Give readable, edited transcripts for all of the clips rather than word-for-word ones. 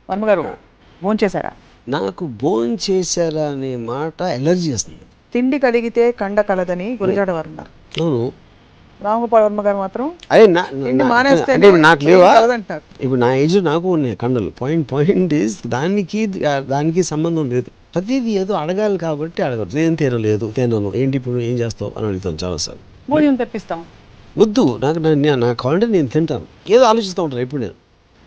వర్మగారు భోంచేశారా? నాకు భోంచేశారా అనే మాట ఎలర్జీ వస్తుంది. తిండి కలిగితే కండ కలదని గురజాడ వారు ఉన్నారు. అవును, రామగోపాల్ వర్మ గారు మాత్రం అదే తిండి మానేస్తే అంటే నాకు లేవా కలదంటారు. ఇప్పుడు నా ఏజ్ నాకు ఉన్నాయి కండలు. పాయింట్ ఈస్ దానికి సంబంధం లేదు. ప్రతిదీ ఏదో అడగాలి కాబట్టి అడగదు. ఏం తినలేదు, తినను, ఏంటి ఇప్పుడు ఏం చేస్తావు అని అడుగుతాను చాలాసార్లు. భోజనం తెప్పిస్తాం వద్దు, నాకు కావాలంటే నేను తింటాను. ఏదో ఆలోచిస్తూ ఉంటాను ఎప్పుడు నేను.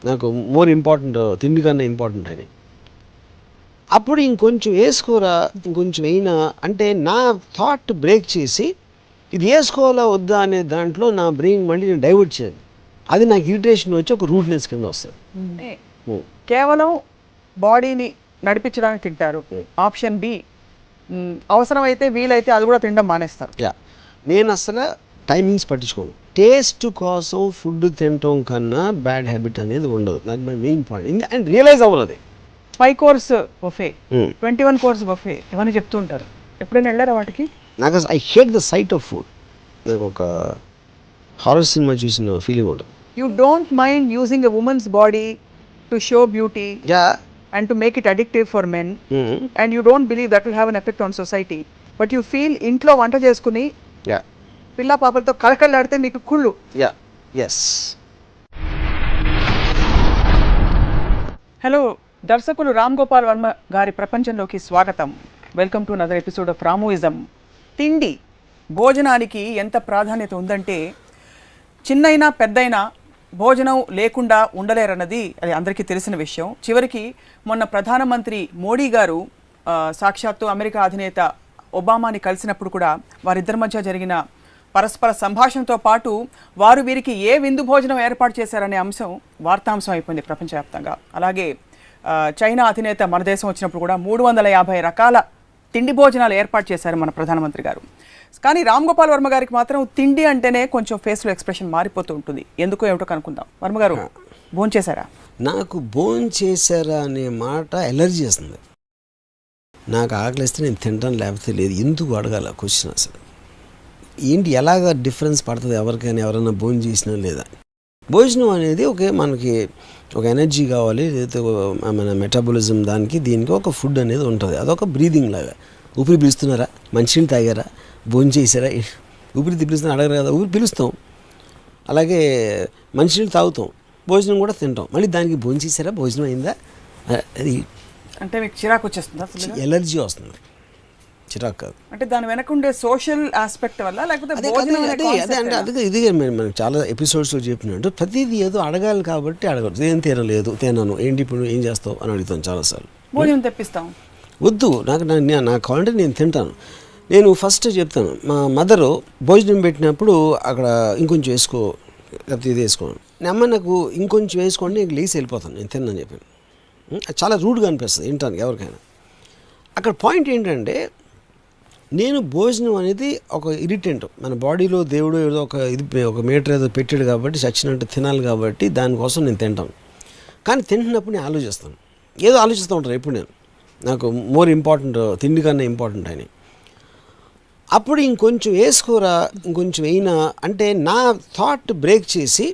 నాకు మోర్ ఇంపార్టెంట్ తిండి కన్నా ఇంపార్టెంట్ అని. అప్పుడు ఇంకొంచెం వేసుకోరా, ఇంకొంచెం అయినా అంటే నా థాట్ బ్రేక్ చేసి ఇది వేసుకోవాలా వద్దా అనే దాంట్లో నా బ్రెయిన్ మళ్ళీ నేను డైవర్ట్ చేయాలి. అది నాకు ఇరిటేషన్ వచ్చి ఒక రూట్నెస్ కింద వస్తుంది. కేవలం బాడీని నడిపించడానికి తింటారు. ఆప్షన్ బి, అవసరమైతే వీలైతే అది కూడా తినడం మానేస్తారు. నేను అసలు టైమింగ్స్ పట్టించుకోను. టేస్ట్ కోసం ఫుడ్ తినటం కన్నా బ్యాడ్ హ్యాబిట్ అనేది ఉండదు. నాకు my main point and realise అవ్వదు. 5 course బఫే, 21 course బఫే ఇవన్నీ చెప్తూ ఉంటారు. ఎప్పుడైనా వెళ్ళారా వాటికి? నాకు I hate the sight of food. నాకు ఒక హారర్ సినిమా చూసిన ఫీలింగ్ ఉంటుంది. You don't mind using a women's body to show beauty and to make it addictive for men, and you don't believe that will have an effect on society, but you feel ఇంట్లో వంట చేసుకుని పిల్ల పాపలతో కలకలాడితే మీకు కుళ్ళు. Hello దర్శకులు రామ్ గోపాల్ వర్మ గారి ప్రపంచంలోకి స్వాగతం. Welcome to another episode of Ramuism. తిండి భోజనానికి ఎంత ప్రాధాన్యత ఉందంటే చిన్నైనా పెద్దైనా భోజనం లేకుండా ఉండలేరన్నది అది అందరికీ తెలిసిన విషయం. చివరికి మొన్న ప్రధానమంత్రి మోడీ గారు సాక్షాత్తు అమెరికా అధినేత ఒబామాని కలిసినప్పుడు కూడా వారిద్దరి మధ్య జరిగిన పరస్పర సంభాషణతో పాటు వారు వీరికి ఏ విందు భోజనం ఏర్పాటు చేశారనే అంశం వార్తాంశం అయిపోయింది ప్రపంచవ్యాప్తంగా. అలాగే చైనా అధినేత మన దేశం వచ్చినప్పుడు కూడా 350 రకాల తిండి భోజనాలు ఏర్పాటు చేశారు మన ప్రధానమంత్రి గారు. కానీ రామ్ గోపాల్ వర్మ గారికి మాత్రం తిండి అంటేనే కొంచెం ఫేస్లో ఎక్స్ప్రెషన్ మారిపోతూ ఉంటుంది. ఎందుకో ఏమిటో కనుక్కుందాం. వర్మ గారు భోంచేశారా? నాకు భోంచేశారా అనే మాట ఎలర్జీ వస్తుంది. నాకు ఆకలిస్తే నేను తింటాను, లేకపోతే లేదు. ఎందుకు అడగాల క్వశ్చన్? అసలు ఏంటి, ఎలాగ డిఫరెన్స్ పడుతుంది ఎవరికైనా, ఎవరైనా భోజనం చేసినా లేదా? భోజనం అనేది మనకి ఒక ఎనర్జీ కావాలి, లేకపోతే మన మెటాబలిజం దానికి దీనికి ఒక ఫుడ్ అనేది ఉంటుంది. అదొక బ్రీదింగ్ లాగా. ఊపిరి పిలుస్తున్నారా, మంచినీళ్ళు తాగారా, భోజనం చేశారా, ఊపిరి పిలుస్తున్నా అడగరు కదా. ఊపిరి పిలుస్తాం, అలాగే మంచినీళ్ళు తాగుతాం, భోజనం కూడా తింటాం. మళ్ళీ దానికి భోజనం చేశారా, భోజనం అయిందా, అది అంటే మీకు చిరాకు వచ్చేస్తుందా? ఎలర్జీ వస్తుంది, చిరాకు కాదు. అంటే దాని వెనక ఉండే సోషల్ ఆస్పెక్ట్ వల్ల, లేకపోతే అదే ఇది మనకు చాలా ఎపిసోడ్స్లో చెప్పినట్టు ప్రతిదీ ఏదో అడగాలి కాబట్టి అడగదు. ఏం తినలేదు, తినను, ఏంటి ఇప్పుడు ఏం చేస్తావు అని అడుగుతాను చాలాసార్లు. భోజనం తెప్పిస్తాం, వద్దు, నాకు కావాలంటే నేను తింటాను. నేను ఫస్ట్ చెప్తాను, మా మదరు భోజనం పెట్టినప్పుడు అక్కడ ఇంకొంచెం వేసుకో, లేకపోతే ఇది వేసుకోను. అమ్మ నాకు ఇంకొంచెం వేసుకోండి, నేను లేచి వెళ్ళిపోతాను, నేను తిన్నాను చెప్పాను. చాలా రూడ్గా అనిపిస్తుంది వినటానికి ఎవరికైనా. అక్కడ పాయింట్ ఏంటంటే, నేను భోజనం అనేది ఒక ఇరిటెంట్. మన బాడీలో దేవుడు ఏదో ఒక మీటర్ ఏదో పెట్టాడు కాబట్టి చచ్చినట్టు తినాలి కాబట్టి దానికోసం నేను తింటాను. కానీ తింటున్నప్పుడు నేను ఆలోచిస్తాను, ఏదో ఆలోచిస్తూ ఉంటాను ఎప్పుడు నేను. నాకు మోర్ ఇంపార్టెంట్ తిండి కన్నా ఇంపార్టెంట్ అని. అప్పుడు ఇంకొంచెం వేసుకోరా, ఇంకొంచెం అయినా అంటే నా థాట్ బ్రేక్ చేసి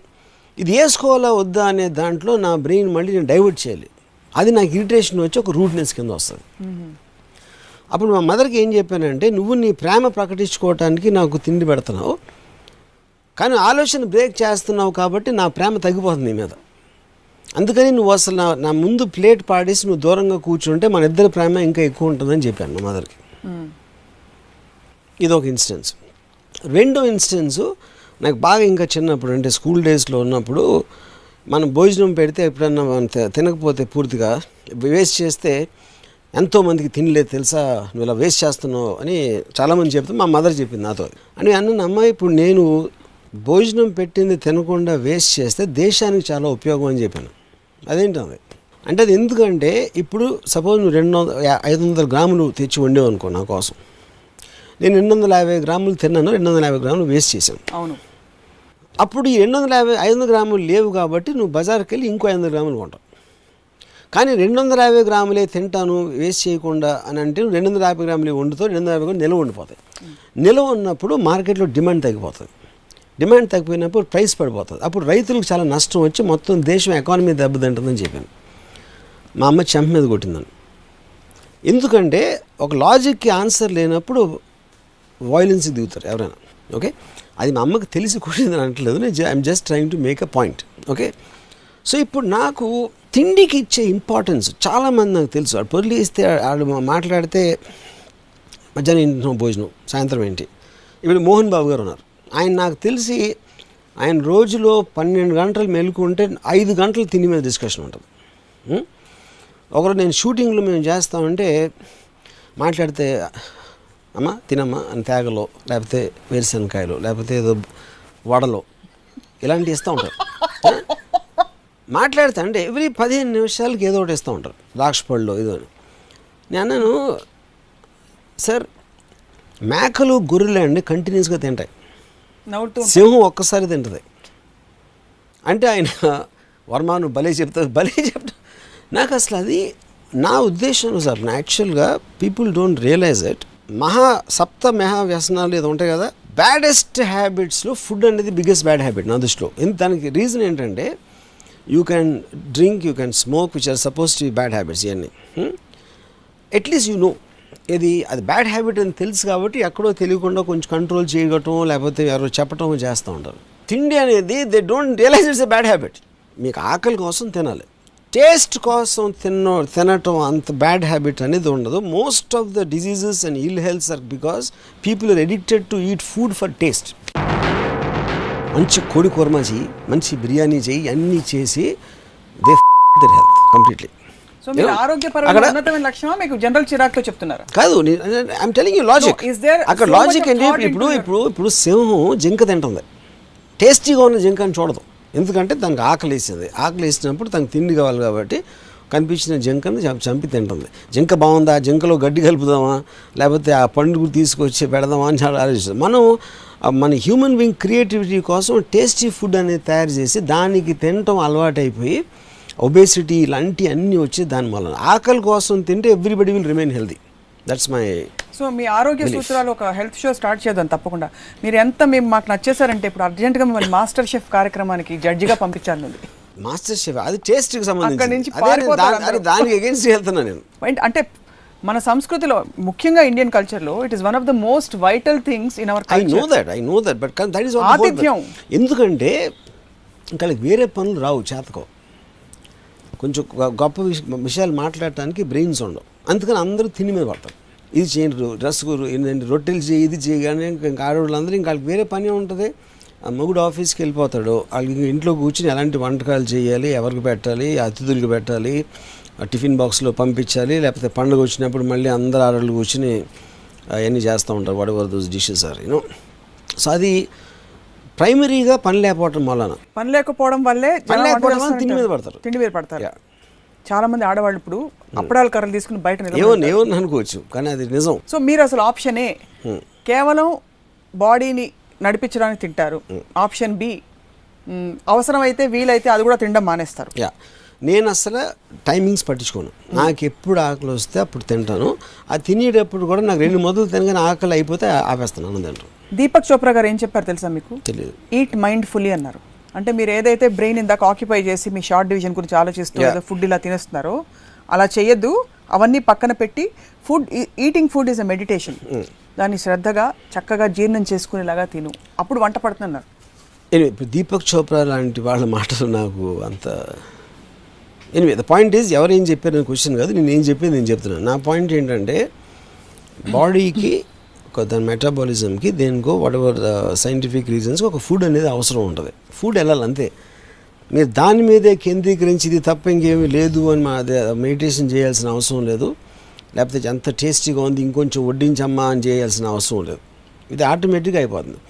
ఇది వేసుకోవాలా వద్దా అనే దాంట్లో నా బ్రెయిన్ మళ్ళీ నేను డైవర్ట్ చేయాలి. అది నాకు ఇరిటేషన్ వచ్చి ఒక రూట్నెస్ కింద వస్తుంది. అప్పుడు మా మదర్కి ఏం చెప్పానంటే, నువ్వు నీ ప్రేమ ప్రకటించుకోవటానికి నాకు తిండి పెడుతున్నావు, కానీ ఆలోచన బ్రేక్ చేస్తున్నావు కాబట్టి నా ప్రేమ తగ్గిపోతుంది నీ మీద. అందుకని నువ్వు అసలు నా ముందు ప్లేట్ పాడేసి నువ్వు దూరంగా కూర్చుంటే మన ఇద్దరి ప్రేమ ఇంకా ఎక్కువ ఉంటుందని చెప్పాను మా మదర్కి. ఇదొక ఇన్స్టెన్స్. రెండో ఇన్స్టెన్సు నాకు బాగా ఇంకా చిన్నప్పుడు, అంటే స్కూల్ డేస్లో ఉన్నప్పుడు మనం భోజనం పెడితే ఎప్పుడన్నా మనం తినకపోతే పూర్తిగా వేస్ట్ చేస్తే ఎంతోమందికి తినలేదు తెలుసా, నువ్వు ఇలా వేస్ట్ చేస్తున్నావు అని చాలామంది చెప్తే మా మదర్ చెప్పింది నాతో. అని అన్న అమ్మాయి, ఇప్పుడు నేను భోజనం పెట్టింది తినకుండా వేస్ట్ చేస్తే దేశానికి చాలా ఉపయోగం అని చెప్పాను. అదేంటది అంటే, అది ఎందుకంటే ఇప్పుడు సపోజ్ నువ్వు 500 గ్రాములు తెచ్చి వండేవు అనుకో నా కోసం, నేను 250 గ్రాములు తిన్నాను, 250 గ్రాములు వేస్ట్ చేశాను. అవును. అప్పుడు ఈ 500 గ్రాములు లేవు కాబట్టి నువ్వు బజార్కి వెళ్ళి ఇంకో 500 గ్రాములు కొంటావు. కానీ 250 గ్రాములే తింటాను వేస్ట్ చేయకుండా అని అంటే 250 గ్రాములు వండుతావు, 250 గ్రాములు నిల్వ ఉండిపోతాయి. నిల్వ ఉన్నప్పుడు మార్కెట్లో డిమాండ్ తగ్గిపోతుంది. డిమాండ్ తగ్గిపోయినప్పుడు ప్రైస్ పడిపోతుంది. అప్పుడు రైతులకు చాలా నష్టం వచ్చి మొత్తం దేశం ఎకానమీ దెబ్బతింటుందని చెప్పాను. మా అమ్మ చెంప మీద కొట్టిందని. ఎందుకంటే ఒక లాజిక్కి ఆన్సర్ లేనప్పుడు వాయిలెన్స్కి దిగుతారు ఎవరైనా. ఓకే, అది మా అమ్మకి తెలిసి కొట్టిందని అనట్లేదు, నేను I'm just trying to make a point. Okay, so ఇప్పుడు నాకు తిండికి ఇచ్చే ఇంపార్టెన్స్ చాలామంది నాకు తెలుసు. వాడు పొర్లి ఇస్తే వాళ్ళు మాట్లాడితే మధ్యాహ్నం ఇంట్లో భోజనం, సాయంత్రం ఏంటి. ఇప్పుడు మోహన్ బాబు గారు ఉన్నారు, ఆయన నాకు తెలిసి ఆయన రోజులో 12 గంటలు మెలుకుంటే 5 గంటలు తిండి మీద డిస్కషన్ ఉంటుంది. ఒకరు నేను షూటింగ్లో మేము చేస్తామంటే మాట్లాడితే అమ్మ తినమ్మా అని తేగలో, లేకపోతే వేరుశనకాయలు, లేకపోతే ఏదో వడలో ఇలాంటివి ఇస్తూ ఉంటారు. మాట్లాడితే అంటే ఎవ్రీ 15 నిమిషాలకి ఏదో ఒకటి ఇస్తూ ఉంటారు, ద్రాక్ష పళ్ళు ఏదో అని. నేను అన్నాను, సార్ మేకలు గొర్రెలు అండి కంటిన్యూస్గా తింటాయి, సింహం ఒక్కసారి తింటుంది అంటే ఆయన వర్మాను భలే చెప్తా. నాకు అసలు అది నా ఉద్దేశం సార్. యాక్చువల్గా పీపుల్ డోంట్ రియలైజ్ ఇట్. సప్త మహా వ్యసనాలు ఏదో ఉంటాయి కదా, బ్యాడెస్ట్ హ్యాబిట్స్లో ఫుడ్ అనేది బిగ్గెస్ట్ బ్యాడ్ హ్యాబిట్ నా దృష్టిలో. దానికి రీజన్ ఏంటంటే you can drink, you can smoke, which are suppose to be bad habits. ఇవన్నీ అట్లీస్ట్ యూ నో అది బ్యాడ్ హ్యాబిట్ అని తెలుసు కాబట్టి ఎక్కడో తెలియకుండా కొంచెం కంట్రోల్ చేయగటం, లేకపోతే ఎవరో చెప్పటం చేస్తూ ఉంటారు. తిండి అనేది they don't realise it's a bad habit. మీకు ఆకలి కోసం తినాలి, టేస్ట్ కోసం తినటం అంత బ్యాడ్ హ్యాబిట్ అనేది ఉండదు. Most of the diseases and ill healths are because people are addicted to eat food for taste. మంచి కోడి కుర్మా చెయ్యి, మంచి బిర్యానీ చెయ్యి, అన్నీ చేసి they their health completely. So మీరు ఆరోగ్యపరమైన ఉన్నతమైన లక్ష్యమా మీకు జనరల్ చిరాకుతో చెప్తున్నారు? కాదు, ఐఎమ్ టెలింగ్ యూ లాజిక్. అక్కడ లాజిక్ ఏంటి, ఇప్పుడు సింహం జింక తింటుంది, టేస్టీగా ఉన్న జింక అని చూడదు, ఎందుకంటే దానికి ఆకలి వేసింది. ఆకలి వేసినప్పుడు తనకు తిండి కావాలి కాబట్టి కనిపించిన జింకని చంపి తింటుంది. జింక బాగుందా, జింకలో గడ్డి కలుపుదామా, లేకపోతే ఆ పండుగ తీసుకొచ్చి పెడదామా అని చాలా ఆలోచిస్తాం. మన హ్యూమన్ బీయింగ్ క్రియేటివిటీ కోసం టేస్టీ ఫుడ్ అనేది తయారు చేసి దానికి తినటం అలవాటైపోయి ఒబేసిటీ ఇలాంటి అన్నీ వచ్చి దాని వల్ల ఆకలి కోసం తింటే everybody will remain healthy. That's my. So మీ ఆరోగ్య సూత్రాలు ఒక హెల్త్ షో స్టార్ట్ చేద్దాం తప్పకుండా. మీరు ఎంత మాకు నచ్చేసారంటే ఇప్పుడు అర్జెంట్గా మిమ్మల్ని మాస్టర్ షెఫ్ కార్యక్రమానికి జడ్జిగా పంపించాను. మాస్టర్ షెఫ్ అది టేస్ట్కి సంబంధించి దానికి అగైన్స్ వెళ్తున్నా నేను. అంటే మన సంస్కృతిలో ముఖ్యంగా ఇండియన్ కల్చర్లో it is one of the most vital things in our culture. I know that but that is ఆతిథ్యం. ఎందుకంటే ఇంకా వేరే పనులు రావు, చేతకో, కొంచెం గొప్ప విషయాలు మాట్లాడటానికి బ్రెయిన్స్ ఉండవు, అందుకని అందరూ తిని మీద పడతారు. ఇది చేయండి, రొట్టెలు చేయి, ఇది చేయగానే ఇంకా ఆడవాళ్ళందరూ ఇంకా వాళ్ళకి వేరే పని ఉంటుంది. మొగుడు ఆఫీస్కి వెళ్ళిపోతాడు, వాళ్ళకి ఇంట్లో కూర్చుని ఎలాంటి వంటకాలు చేయాలి, ఎవరికి పెట్టాలి, అతిథులకు పెట్టాలి, టిఫిన్ బాక్స్లో పంపించాలి, లేకపోతే పండుగ వచ్చినప్పుడు మళ్ళీ అందరు ఆడవాళ్ళు కూర్చుని అవన్నీ చేస్తూ ఉంటారు, whatever those dishes are you know. So అది ప్రైమరీగా పని లేకపోవడం వల్లే తిండి మీద పడతారు. చాలా మంది ఆడవాళ్ళు ఇప్పుడు అప్పడాల కర్రలు తీసుకుని బయట ఏమని అనుకోవచ్చు, కానీ అది నిజం. సో మీరు అసలు ఆప్షనే కేవలం బాడీని నడిపించడానికి తింటారు. ఆప్షన్ బి అవసరమైతే వీలైతే అది కూడా తినడం మానేస్తారు. నేను అసలు టైమింగ్స్ పట్టించుకోను, నాకు ఎప్పుడు ఆకలి వస్తే అప్పుడు తింటాను. అది తినేటప్పుడు కూడా నాకు 2 మొదలు తినగానే ఆకలి అయిపోతే ఆపేస్తాను అన్నదంటారు. దీపక్ చోప్రా గారు ఏం చెప్పారు తెలుసా మీకు? తెలియదు. ఈట్ మైండ్ఫుల్లీ అన్నారు. అంటే మీరు ఏదైతే బ్రెయిన్ ఇందాక ఆక్యుపై చేసి మీ షార్ట్ డివిజన్ గురించి ఆలోచిస్తూ ఫుడ్ ఇలా తినేస్తున్నారో అలా చేయొద్దు. అవన్నీ పక్కన పెట్టి eating food is a meditation. దాన్ని శ్రద్ధగా చక్కగా జీర్ణం చేసుకునేలాగా తిను, అప్పుడు వంట పడుతున్నారు. ఇప్పుడు దీపక్ చోప్రా లాంటి వాళ్ళ మాటలు నాకు అంత ఎనివే ద పాయింట్ ఈజ్ ఎవరు ఏం చెప్పారని క్వశ్చన్ కాదు, నేను ఏం చెప్పేది నేను చెప్తున్నాను. నా పాయింట్ ఏంటంటే బాడీకి దాని మెటాబాలిజంకి దేనికో వాట్ ఎవర్ సైంటిఫిక్ రీజన్స్కి ఒక ఫుడ్ అనేది అవసరం ఉంటుంది. ఫుడ్ వెళ్ళాలి అంతే. మీరు దాని మీదే కేంద్రీకరించి ఇది తప్ప ఇంకేమీ లేదు అని మెడిటేషన్ చేయాల్సిన అవసరం లేదు, లేకపోతే ఎంత టేస్టీగా ఉంది ఇంకొంచెం వడ్డించమ్మా అని చేయాల్సిన అవసరం లేదు. ఇది ఆటోమేటిక్గా అయిపోతుంది.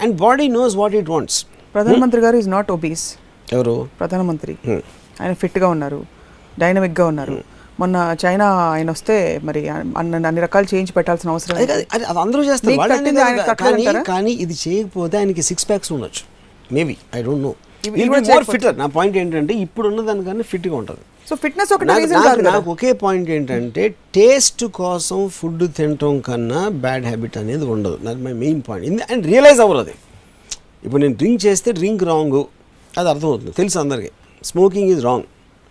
And body knows what it wants. ప్రధానమంత్రి గారు ఈజ్ నాట్ ఒబీస్. ఎవరు? ప్రధానమంత్రి. ఆయన ఫిట్గా ఉన్నారు, డైనమిక్గా ఉన్నారు. మొన్న చైనా ఆయన వస్తే మరి అన్ని రకాలు చేయించి పెట్టాల్సిన అవసరం అది అందరూ చేస్తారు. కానీ ఇది చేయకపోతే ఆయనకి 6 packs ఉండొచ్చు maybe, I don't no. Fitter. నా పాయింట్ ఏంటంటే ఇప్పుడు ఉన్న దానికన్నా ఫిట్గా ఉంటుంది. సో ఫిట్నెస్ ఒకటి. నాకు ఒకే పాయింట్ ఏంటంటే టేస్ట్ కోసం ఫుడ్ తినటం కన్నా బ్యాడ్ హ్యాబిట్ అనేది ఉండదు. నాకు my main point. And realize అవ్వరు అది. ఇప్పుడు నేను డ్రింక్ చేస్తే డ్రింక్ రాంగ్, అది అర్థమవుతుంది, తెలుసు అందరికీ. స్మోకింగ్ ఈజ్ రాంగ్,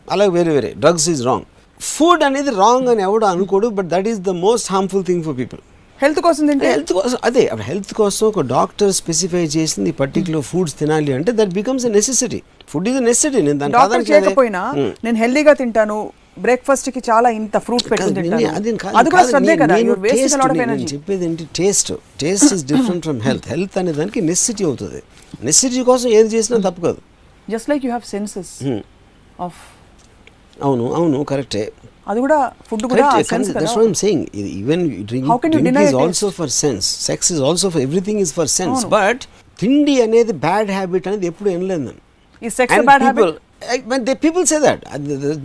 అలాగే వేరే డ్రగ్స్ ఈజ్ రాంగ్. ఫుడ్ అనేది రాంగ్ అని ఎవడు అనుకోడు, but that is the most harmful thing for people. Health కోసం తింటే, హెల్త్ కోసం అదే, హెల్త్ కోసం ఒక డాక్టర్ స్పెసిఫై చేసింది పర్టికులర్ ఫుడ్స్ తినాలి అంటే that becomes a necessity. Food is a necessity. నేను దాని డాక్టర్ చేయకపోయినా నేను హెల్దీగా తింటాను, బ్రేక్ఫాస్ట్ కి చాలా ఇంత ఫ్రూట్ పెట్టుకుని తింటాను, అది కూడా శ్రద్ధే కదా. నేను చెప్పేది ఏంటి, taste is different from health. Health అనే దానికి నెసెసిటీ అవుతుంది. నెసెసిటీ కోసం ఏది చేసినా తప్పు కాదు. Just like you have senses off. అవును కరెక్టే. అది కూడా ఫుడ్ కూడా సెన్స్ కదా. That's what I'm saying. Even drink is also for sense. Sex is also for, everything is for sense. But తిండి అనేది బ్యాడ్ హ్యాబిట్ అనేది ఎప్పుడు వినలేదు. ఈ sex bad habit, people say that.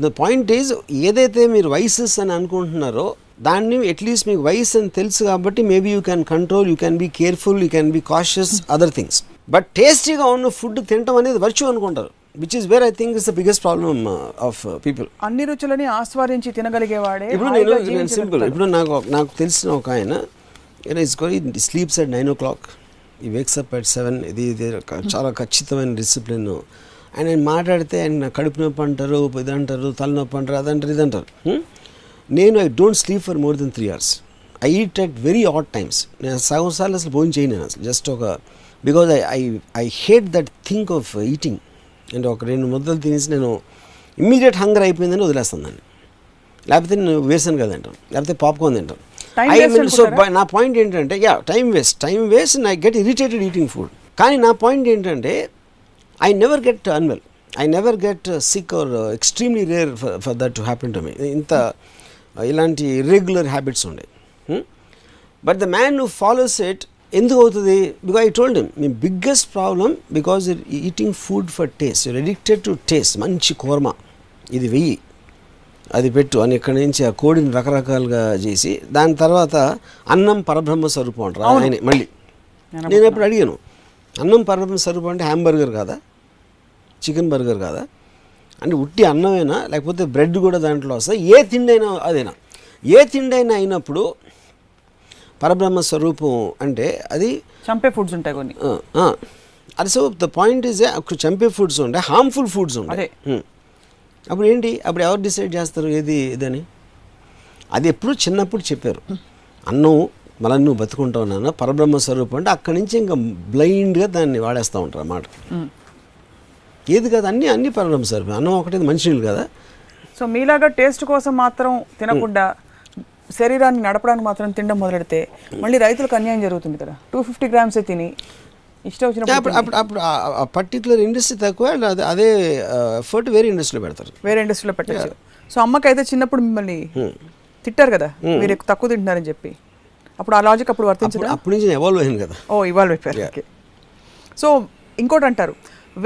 The point is, ఏదైతే మీరు vices అని అనుకుంటున్నారో దాన్ని అట్లీస్ట్ మీకు వైస్ అని తెలుసు కాబట్టి maybe you can control, you can be careful, you can be cautious, other things. But టేస్టీగా ఉన్న ఫుడ్ తినడం అనేది వర్చ్యూ అనుకుంటారు, which is where I think is the biggest problem of people. అన్ని రుచులని ఆస్వాదించి తినగలిగేవాడే. ఇప్పుడు నేను సింపుల్, ఇప్పుడు నాకు తెలిసిన ఒక ఆయన, he sleeps at 9 o'clock, he wakes up at 7. ఇది చాలా ఖచ్చితమైన డిసిప్లిన్. ఆయన మాట్లాడితే ఆయన కడుపు నొప్పి అంటారు, ఇది అంటారు, తలనొప్పి అంటారు, అదంటారు, ఇది అంటారు. నేను I don't sleep for more than 3 hours. I eat at very odd times. నేను సగం సార్లు అసలు భోజనం చేయను అసలు, జస్ట్ ఒక, because I hate that think of eating. అంటే ఒక 2 ముద్దలు తినేసి నేను ఇమ్మీడియట్ హంగర్ అయిపోయిందని వదిలేస్తాను దాన్ని. లేకపోతే నేను వేసాను కదా తింటాను, లేకపోతే పాప్కార్న్ తింటాను. సో నా పాయింట్ ఏంటంటే, time waste and I get irritated eating food. కానీ నా పాయింట్ ఏంటంటే, I never get unwell, I never get sick or extremely rare for that to happen to me. ఇంత ఇలాంటి ఇర్రెగ్యులర్ హ్యాబిట్స్ ఉండే. But the man who follows it ఎందుకు అవుతుంది? Because I told him, మీ biggest problem because your eating food for taste, your addicted to taste. మంచి కూర్మా ఇది వెయ్యి, అది పెట్టు అని ఇక్కడి నుంచి ఆ కోడిని రకరకాలుగా చేసి, దాని తర్వాత అన్నం పరబ్రహ్మ స్వరూపం అంటారు ఆయన. మళ్ళీ నేను ఎప్పుడు అడిగాను, అన్నం పరబ్రహ్మ స్వరూపం అంటే హ్యాంబర్గర్ కాదా, చికెన్ బర్గర్ కాదా అంటే ఉట్టి అన్నమైనా, లేకపోతే బ్రెడ్ కూడా దాంట్లో వస్తుంది, ఏ తిండి అయినా అదైనా, ఏ తిండి అయినా అయినప్పుడు పరబ్రహ్మ స్వరూపం అంటే అది చంపే ఫుడ్స్ ఉంటాయి కొన్ని. అది సో ద పాయింట్ ఈజ్, చంపే ఫుడ్స్ ఉంటాయి, హార్మ్ఫుల్ ఫుడ్స్ ఉంటాయి. అప్పుడు ఏంటి, అప్పుడు ఎవరు డిసైడ్ చేస్తారు ఏది ఇదని? అది ఎప్పుడు చిన్నప్పుడు చెప్పారు, అన్నం మళ్ళీ నువ్వు బతుకుంటావు నాన్న, పరబ్రహ్మ స్వరూపం అంటే అక్కడి నుంచి ఇంకా బ్లైండ్గా దాన్ని వాడేస్తూ ఉంటారు అన్నమాట. ఏది కదా, అన్ని పరబ్రహ్మ స్వరూపం. అన్నం ఒకటి మనుషులు కదా. సో మీలాగా టేస్ట్ కోసం మాత్రం తినకుండా శరీరాన్ని నడపడానికి మాత్రం తినడం మొదలెడితే మళ్ళీ రైతులకు అన్యాయం జరుగుతుంది కదా. 250 grams తిని ఇష్టం వచ్చినప్పుడు అప్పుడు ఆ పర్టికులర్ ఇండస్ట్రీ తక్కువ, అదే ఎఫర్ట్ వేరే ఇండస్ట్రీలో పెడతారు, వేరే ఇండస్ట్రీలో పెట్టచ్చు. సో అమ్మకైతే చిన్నప్పుడు మిమ్మల్ని తిట్టారు కదా, మీరు తక్కువ తింటున్నారని చెప్పి, అప్పుడు ఆ లాజిక్ అప్పుడు వర్తించదు. అప్పటి నుంచి ఎవాల్వ్ అయింది కదా. ఇవాల్వ్ అయిపోయారు. ఓకే. సో ఇంకోటి అంటారు,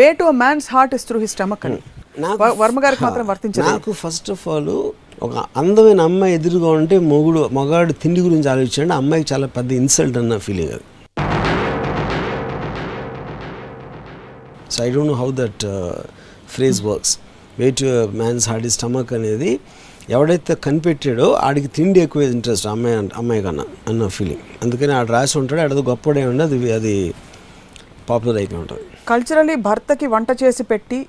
way to a man's heart is through his stomach అని. వర్మ గారికి మాత్రం వర్తించదు. నాకు ఫస్ట్ ఆఫ్ ఆల్ ఒక అందమైన అమ్మాయి ఎదురుగా ఉంటే మగాడు తిండి గురించి ఆలోచించండి, అమ్మాయికి చాలా పెద్ద ఇన్సల్ట్ అన్న ఫీలింగ్ అది. So I don't know how that phrase works. Way to man's heart is stomach అనేది ఎవడైతే కనిపెట్టాడో ఆడికి తిండి ఎక్కువ ఇంట్రెస్ట్ అమ్మాయి కన్నా అన్న ఫీలింగ్. అందుకని ఆడు రాసి ఉంటాడు, ఆడది గొప్పడే ఉండి అది పాపులర్ అయిపోయి ఉంటుంది. కల్చరలీ భర్తకి వంట చేసి పెట్టి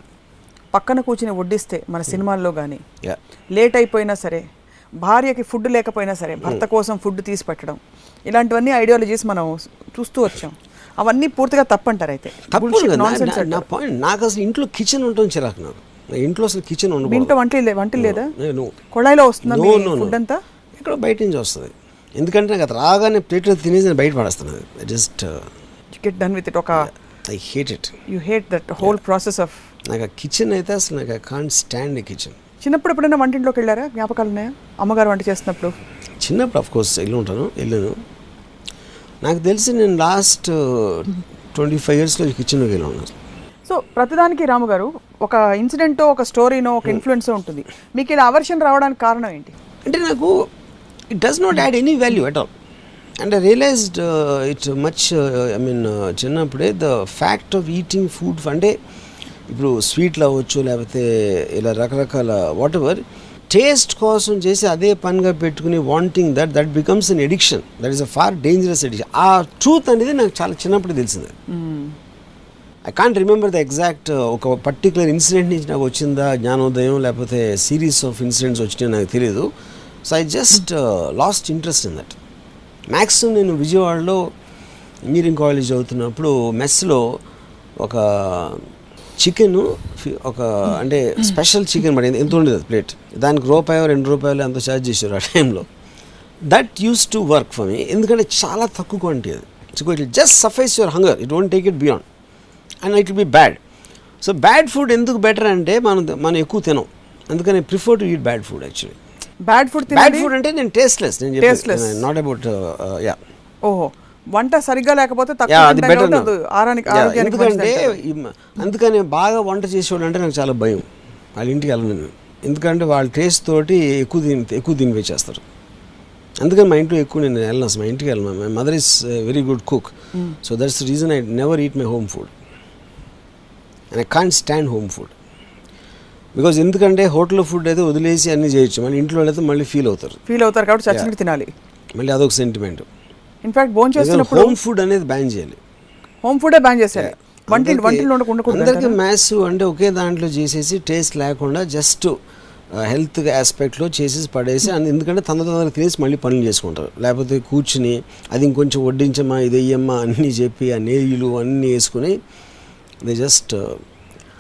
పక్కన కూర్చుని వడ్డిస్తే మన సినిమాల్లో కానీ, లేట్ అయిపోయినా సరే, భార్యకి ఫుడ్ లేకపోయినా సరే భర్త కోసం ఫుడ్ తీసి పెట్టడం, ఇలాంటివన్నీ ఐడియాలజీస్ మనం చూస్తూ వచ్చాం. అవన్నీ పూర్తిగా తప్పంటారు. అయితే నా పాయింట్, నాకు అసలు ఇంట్లో కిచెన్ ఉంటుంది చిరాకు. నాకు ఇంట్లో అసలు కిచెన్ ఉండదు. ఇంట్లో వంట లేదా, కొళాయిలో వస్తుంది ఫుడ్ అంతా, ఇక్కడ బయట నుంచి వస్తుంది. ఎందుకంటే నాకు రాగానే ప్లేట్లో తినేసి బయట పడేస్తున్నది. Just get done with it. I hate it. You hate that whole process of. నాకు ఆ కిచెన్ అయితే అసలు నాకు I can't stand a kitchen. చిన్నప్పుడు ఎప్పుడైనా వంటింట్లోకి వెళ్ళారా? జ్ఞాపకాలు ఉన్నాయా అమ్మగారు వంట చేస్తున్నప్పుడు? చిన్నప్పుడు ఆఫ్ కోర్స్ వెళ్ళాను. నాకు తెలిసి నేను లాస్ట్ 25 yearsలో కిచెన్లోకి వెళ్ళాను. సో ప్రతిదానికి రాము గారు ఒక ఇన్సిడెంటో, ఒక స్టోరీనో, ఒక ఇన్ఫ్లుయెన్సో ఉంటుంది. మీకు ఇలా అవర్షన్ రావడానికి కారణం ఏంటి? అంటే నాకు it does not add any value at all. And I realized it much, చిన్నప్పుడే the fact of eating food, అంటే ఇప్పుడు స్వీట్లు అవ్వచ్చు, లేకపోతే ఇలా రకరకాల వాట్ ఎవర్, టేస్ట్ కోసం చేసి అదే పనిగా పెట్టుకుని wanting that becomes an addiction. That is a far dangerous addiction. ఆ ట్రూత్ అనేది నాకు చాలా చిన్నప్పుడు తెలిసింది. I can't remember the exact ఒక పర్టికులర్ ఇన్సిడెంట్ నుంచి నాకు వచ్చిందా జ్ఞానోదయం, లేకపోతే సిరీస్ ఆఫ్ ఇన్సిడెంట్స్ వచ్చినాయో నాకు తెలియదు. So I just lost interest in that. Maximum నేను విజయవాడలో ఇంజనీరింగ్ కాలేజ్ చదువుతున్నప్పుడు మెస్లో ఒక చికెన్, ఒక అంటే స్పెషల్ చికెన్ మరి ఎంత ఉండేది ప్లేట్, దానికి ₹1 2 ఎంతో ఛార్జ్ చేశారు ఆ టైంలో. That use to work for me, ఎందుకంటే చాలా తక్కువ క్వాంటిటీ అది. So it just suffice your hunger, it won't take it beyond and it will be bad. So bad food ఎందుకు బెటర్ అంటే మనం ఎక్కువ తినం, అందుకని I prefer to eat bad food actually. Bad food అంటే నేను టేస్ట్లెస్, నేను చెప్పేది నాట్ అబౌట్ యా. ఓహో, వంట సరిగ్గా లేకపోతే అది బెటర్. ఎందుకంటే అందుకని బాగా వంట చేసేవాళ్ళు అంటే నాకు చాలా భయం, వాళ్ళ ఇంటికి వెళ్ళను. ఎందుకంటే వాళ్ళ టేస్ట్ తోటి ఎక్కువ తినిపించేస్తారు. అందుకని మా ఇంట్లో ఎక్కువ నేను వెళ్ళను, అసలు మా ఇంటికి వెళ్ళను. My mother is very good cook, so that's the reason I never eat my home food and I can't stand home food. Because ఎందుకంటే హోటల్ ఫుడ్ అయితే వదిలేసి అన్నీ చేయొచ్చు, మళ్ళీ ఇంట్లో అయితే మళ్ళీ ఫీల్ అవుతారు కాబట్టి చచ్చినట్టు తినాలి, మళ్ళీ అదొక సెంటిమెంట్. ఇన్ఫాక్ట్ భోజనం చేస్తున్నప్పుడు హోమ్ ఫుడ్ అనేది బ్యాన్ చేయాలి, హోమ్ ఫుడే బ్యాన్ చేసేయాలి. వంటిలో ఉండకూడదు. అందరికీ మ్యాథ్స్ అంటే ఒకే దాంట్లో చేసేసి టేస్ట్ లేకుండా జస్ట్ హెల్త్ ఆస్పెక్ట్లో చేసేసి పడేసి, ఎందుకంటే తొందరగా తినేసి మళ్ళీ పనులు చేసుకుంటారు. లేకపోతే కూర్చుని అది ఇంకొంచెం వడ్డించమ్మా ఇది వెయ్యమ్మా అన్నీ చెప్పి ఆ నెయ్యిలు అన్నీ వేసుకుని they just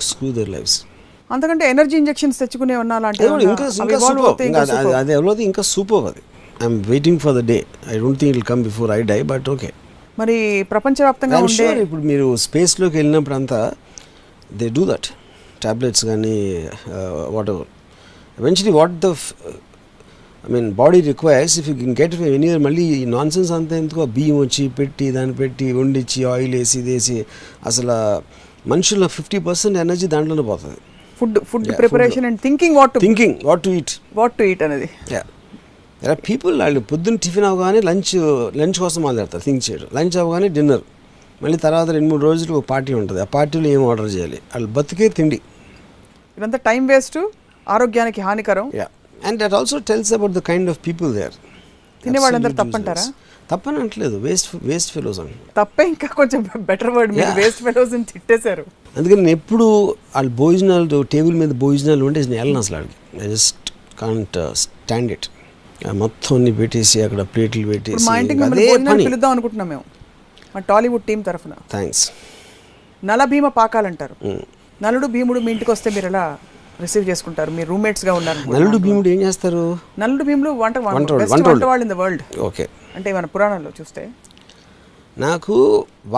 screw their lifes. అంతకంటే ఎనర్జీ ఇంజెక్షన్స్ తెచ్చుకునే ఉన్నా అది ఎవరో ఇంకా సూపర్. అది I'm waiting for the day, I don't think it will come before I die, but okay. మరి ప్రపంచవ్యాప్తంగా ఉండే ఇప్పుడు మీరు స్పేస్లోకి వెళ్ళినప్పుడు అంతా దే డూ దట్, టాబ్లెట్స్ కానీ whatever. Eventually what the body requires, if you can get it from anywhere, మళ్ళీ ఈ నాన్సెన్స్ అంతా ఎందుకు బియ్యం వచ్చి పెట్టి దాన్ని పెట్టి వండించి ఆయిల్ వేసి వేసి అసలు మనుషుల 50% ఎనర్జీ దాంట్లోనే పోతుంది. Food preparation and thinking what to eat అనేది. పీపుల్ వాళ్ళు పొద్దున్న టిఫిన్ అవగానే లంచ్ కోసం మాట్లాడతారు, థింక్ చేయడం. లంచ్ అవగానే డిన్నర్, మళ్ళీ తర్వాత 2-3 రోజులు ఒక పార్టీ ఉంటుంది, ఆ పార్టీలో ఏం ఆర్డర్ చేయాలి, వాళ్ళు బతికే తిండి. ఇదంతా టైం వేస్ట్, ఆరోగ్యానికి హానికరం. And that also tells about the kind of people there. తినేవాళ్ళందరూ తప్పంటారా? తప్పని అంటలేదు, వేస్ట్ ఫెలోస్ అని. తప్పే ఇంకా కొంచెం బెటర్ వర్డ్, మీరు వేస్ట్ ఫెలోస్ అని తిట్టేశారు. అందుకని నేను ఎప్పుడు వాళ్ళ భోజనాలు టేబుల్ మీద భోజనాలు ఉంటే నేను వెళ్ళను అసలు. I just can't stand it. మొత్తం అన్ని పెట్టేసి అక్కడ ప్లేట్లు పెట్టేసి మా ఇంటికి పిలుద్దాం అనుకుంటున్నాం మేము, మా టాలీవుడ్ టీం తరఫున. థ్యాంక్స్. నలభీమ పాకాలంటారు. నలుడు భీముడు మీ ఇంటికి వస్తే మీరు ఎలా రిసీవ్ చేసుకుంటారు? మీరు రూమ్మేట్స్గా ఉన్నారు. నలుడు భీముడు ఏం చేస్తారు? నలుడు భీముడు వంట వాళ్ళు ఇన్ ద వరల్డ్. ఓకే. అంటే మన పురాణాల్లో చూస్తే నాకు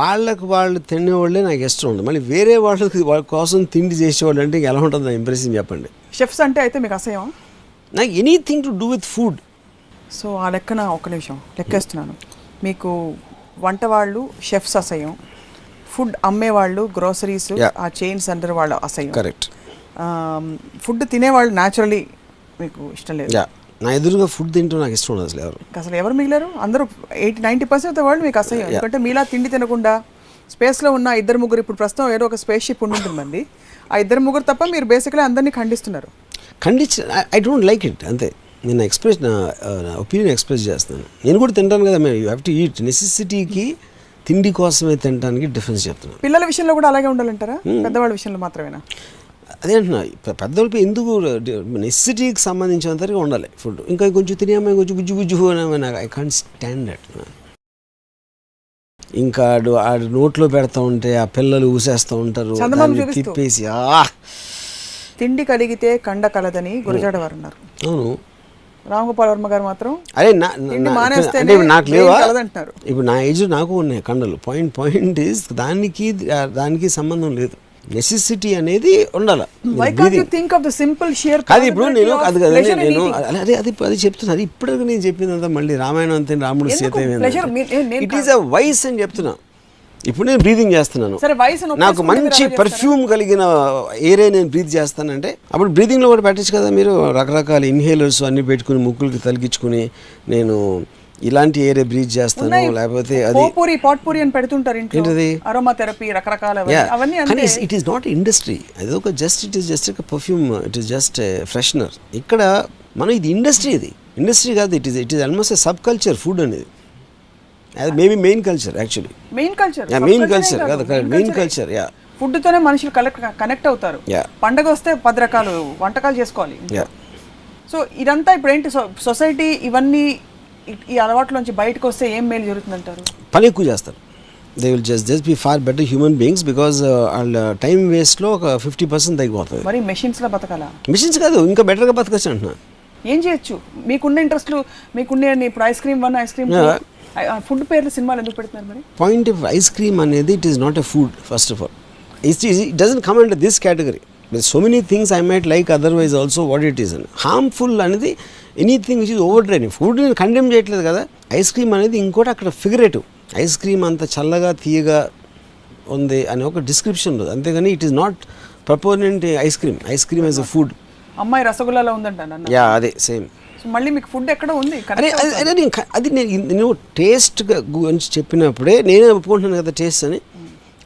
వాళ్ళు తినేవాళ్ళే నాకు ఇష్టం ఉంది. మళ్ళీ వేరే వాళ్ళ కోసం తిండి చేసేవాళ్ళు అంటే ఎలా ఉంటుంది నా ఇంప్రెషన్ చెప్పండి. షెఫ్స్ అంటే అయితే మీకు అసహ్యం? నాకు anything to do with food. So ఆ లెక్కన ఒక నిమిషం లెక్కేస్తున్నాను. మీకు వంట వాళ్ళు షెఫ్స్ అసహ్యం, ఫుడ్ అమ్మేవాళ్ళు గ్రోసరీస్ ఆ చైన్స్ అండర్ వాళ్ళు అసహ్యం. కరెక్ట్. ఫుడ్ తినేవాళ్ళు న్యాచురల్లీ మీకు ఇష్టం లేదు. నా ఎదురుగా ఫుడ్ తింటూ నాకు ఇష్టం ఉండదు అసలు ఎవరు మిగిలారు? అందరూ 80-90% ఆఫ్ ద వరల్డ్ మీకు అసహ్యం. ఎందుకంటే మీలా తిండి తినకుండా స్పేస్లో ఉన్న 2-3, ఇప్పుడు ప్రస్తుతం ఏదో ఒక స్పేస్ షిప్ ఉంటుందండి, ఆ 2-3 తప్ప మీరు బేసిక్లీ అందరినీ ఖండిస్తున్నారు. ఐ డోంట్ లైక్ ఇట్, అంతే. నేను నా ఒపీనియన్ ఎక్స్ప్రెస్ చేస్తాను. నేను కూడా తింటాను కదా, మేము యూ హ్యావ్ టు ఈట్. నెసెసిటీకి తిండి కోసమే తినడానికి డిఫరెన్స్ చెప్తున్నాను. పిల్లల విషయంలో కూడా అలాగే ఉండాలంటారా? పెద్దవాళ్ళ విషయంలో మాత్రమేనా? అదే అంటున్నా, పెద్దవాళ్ళకి ఎందుకు నెసెసిటీకి సంబంధించినంతగా ఉండాలి ఫుడ్. ఇంకా కొంచెం తినేమో కొంచెం గుజ్జు అని ఐ కాంట్ స్టాండ్ దట్. ఇంకా ఆడు నోట్లో పెడతా ఉంటే ఆ పిల్లలు ఊసేస్తూ ఉంటారు, తిప్పేసి. తిండి కలిగితే కండ కలదని గురజాడ వారు అన్నారు. అవును. రామగోపాల్ వర్మ గారు మాత్రం అదే అంటే నాకు లేవా? ఇప్పుడు నా ఏజ్ నాకు ఉన్నాయి కండలు. పాయింట్ ఈజ్ దానికి సంబంధం లేదు. నెసెసిటీ అనేది ఉండాలి. అది ఇప్పుడు నేను అది చెప్తున్నా. అది ఇప్పుడు నేను చెప్పిందంతా మళ్ళీ రామాయణం అంతే, Ramudu Sita. It is a vice అని చెప్తున్నా. ఇప్పుడు నేను బ్రీదింగ్ చేస్తున్నాను, నాకు మంచి పర్ఫ్యూమ్ కలిగిన ఏరే నేను బ్రీత్ చేస్తానంటే అప్పుడు బ్రీదింగ్లో కూడా పెట్టచ్చు కదా మీరు. రకరకాల ఇన్హేలర్స్ అన్ని పెట్టుకుని ముక్కులకి తలిగించుకుని నేను ఇలాంటి ఏరే బ్రీత్ చేస్తాను. లేకపోతే అది పాట్పూరి అని పెడుతుంటారు ఏంటది, అరోమాథెరపీ రకరకాల అవన్నీ. కానీ ఇట్ ఈస్ నాట్ ఇండస్ట్రీ, అది ఒక it is just perfume, it is just freshener. ఇక్కడ మనం ఇది ఇండస్ట్రీ కాదు. It is almost a subculture food అనేది. Maybe main culture actually. Main culture కాదు, మెయిన్ కల్చర్. ఫుడ్తోనే మనుషులు కనెక్ట్ అవుతారు. పండగ వస్తే 10 రకాలు వంటకాలు చేసుకోవాలి. సో ఇదంతా ఇప్పుడు ఏంటి సొసైటీ ఇవన్నీ ఈ అలవాట్లోంచి బయటకు వస్తే ఏం మేలు జరుగుతుందంటారు? పని ఎక్కువ చేస్తారు. They will just be far better human beings because వాళ్ళ టైం వేస్ట్లో ఒక 50% తగ్గిపోతుంది. మరి మెషిన్స్లో బతకాలా? మెషిన్స్ కాదు, ఇంకా బెటర్గా బతకచ్చు అంటున్నా. ఏం చేయొచ్చు? మీకున్న ఇంట్రెస్ట్లు మీకున్న ఇప్పుడు ice cream 1 ice cream food పేర్లు సినిమాలు ఎందుకు పెడుతున్నారు మరి? పాయింట్ ఆఫ్ ఐస్ క్రీమ్ అనేది it is not a food first of all. It doesn't come under this category. So many things I might like otherwise also what it is అని. Harmful అనేది anything which is over draining. Food నేను condemn చేయట్లేదు కదా. Ice cream అనేది ఇంకోటి అక్కడ figurative. Ice cream అంత చల్లగా తీయగా ఉంది అని ఒక డిస్క్రిప్షన్ ఉంది, అంతేగాని it is not proponent ice cream. Ice cream as a food. అమ్మాయి రసగుల్లాలో ఉందంట. యా అదే సేమ్. మళ్ళీ మీకు ఫుడ్ ఎక్కడ ఉంది? అది నేను టేస్ట్ గురించి చెప్పినప్పుడే నేనే ఒప్పుకుంటున్నాను కదా టేస్ట్ అని.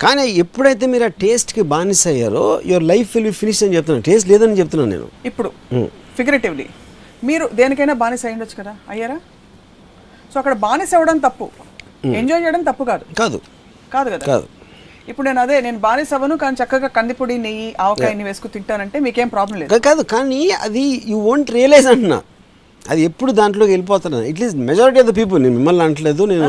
కానీ ఎప్పుడైతే మీరు ఆ టేస్ట్కి బానిస అయ్యారో your life will be finish అని చెప్తున్నాను. టేస్ట్ లేదని చెప్తున్నాను నేను. ఇప్పుడు ఫిగరేటివ్లీ మీరు దేనికైనా బానిస అయి ఉండొచ్చు కదా, అయ్యారా? సో అక్కడ బానిస అవ్వడం తప్పు, ఎంజాయ్ చేయడం తప్పు కాదు. కాదు కాదు కదా. కాదు. ఇప్పుడు నేను బానిస అవ్వను కానీ చక్కగా కందిపొడి నెయ్యి ఆవకాయని వేసుకుని తింటానంటే మీకేం ప్రాబ్లం లేదు. కాదు, కానీ అది యూ వోంట్ రియలైజ్ అంటున్నా. అది ఎప్పుడు దాంట్లోకి వెళ్ళిపోతున్నాను. At least majority of the people, నేను మిమ్మల్ని అంటలేదు, నేను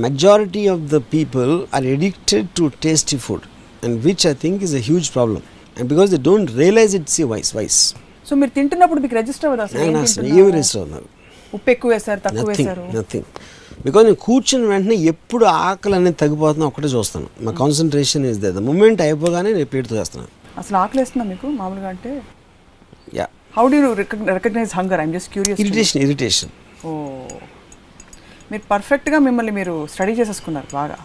majority of the people are addicted to tasty food and which I think is a huge problem and because they don't realise it's a vice. So మీరు తింటున్నప్పుడు మీకు register అవ్వదు అసలు? ఏమి రిజిస్టర్ అవుతున్నారు? ఉప్పు ఎక్కువ వేసారు, తక్కువ వేసారు? నథింగ్. బికాజ్ నేను కూర్చుని వెంటనే ఎప్పుడు ఆకలి అనేది తగ్గిపోతుందో ఒకటే చూస్తాను. మా కాన్సన్ట్రేషన్ ఇస్ ద మూమెంట్ అయిపోగానే నేను ప్లేట్తో చేస్తున్నాను. అసలు ఆకలి వేస్తుందా మీకు మామూలుగా? అంటే yeah. How do you recognize hunger? I'm just curious. Irritation. Oh, మీరు పర్ఫెక్ట్గా మిమ్మల్ని మీరు స్టడీ చేసేసుకున్నారు బాగా.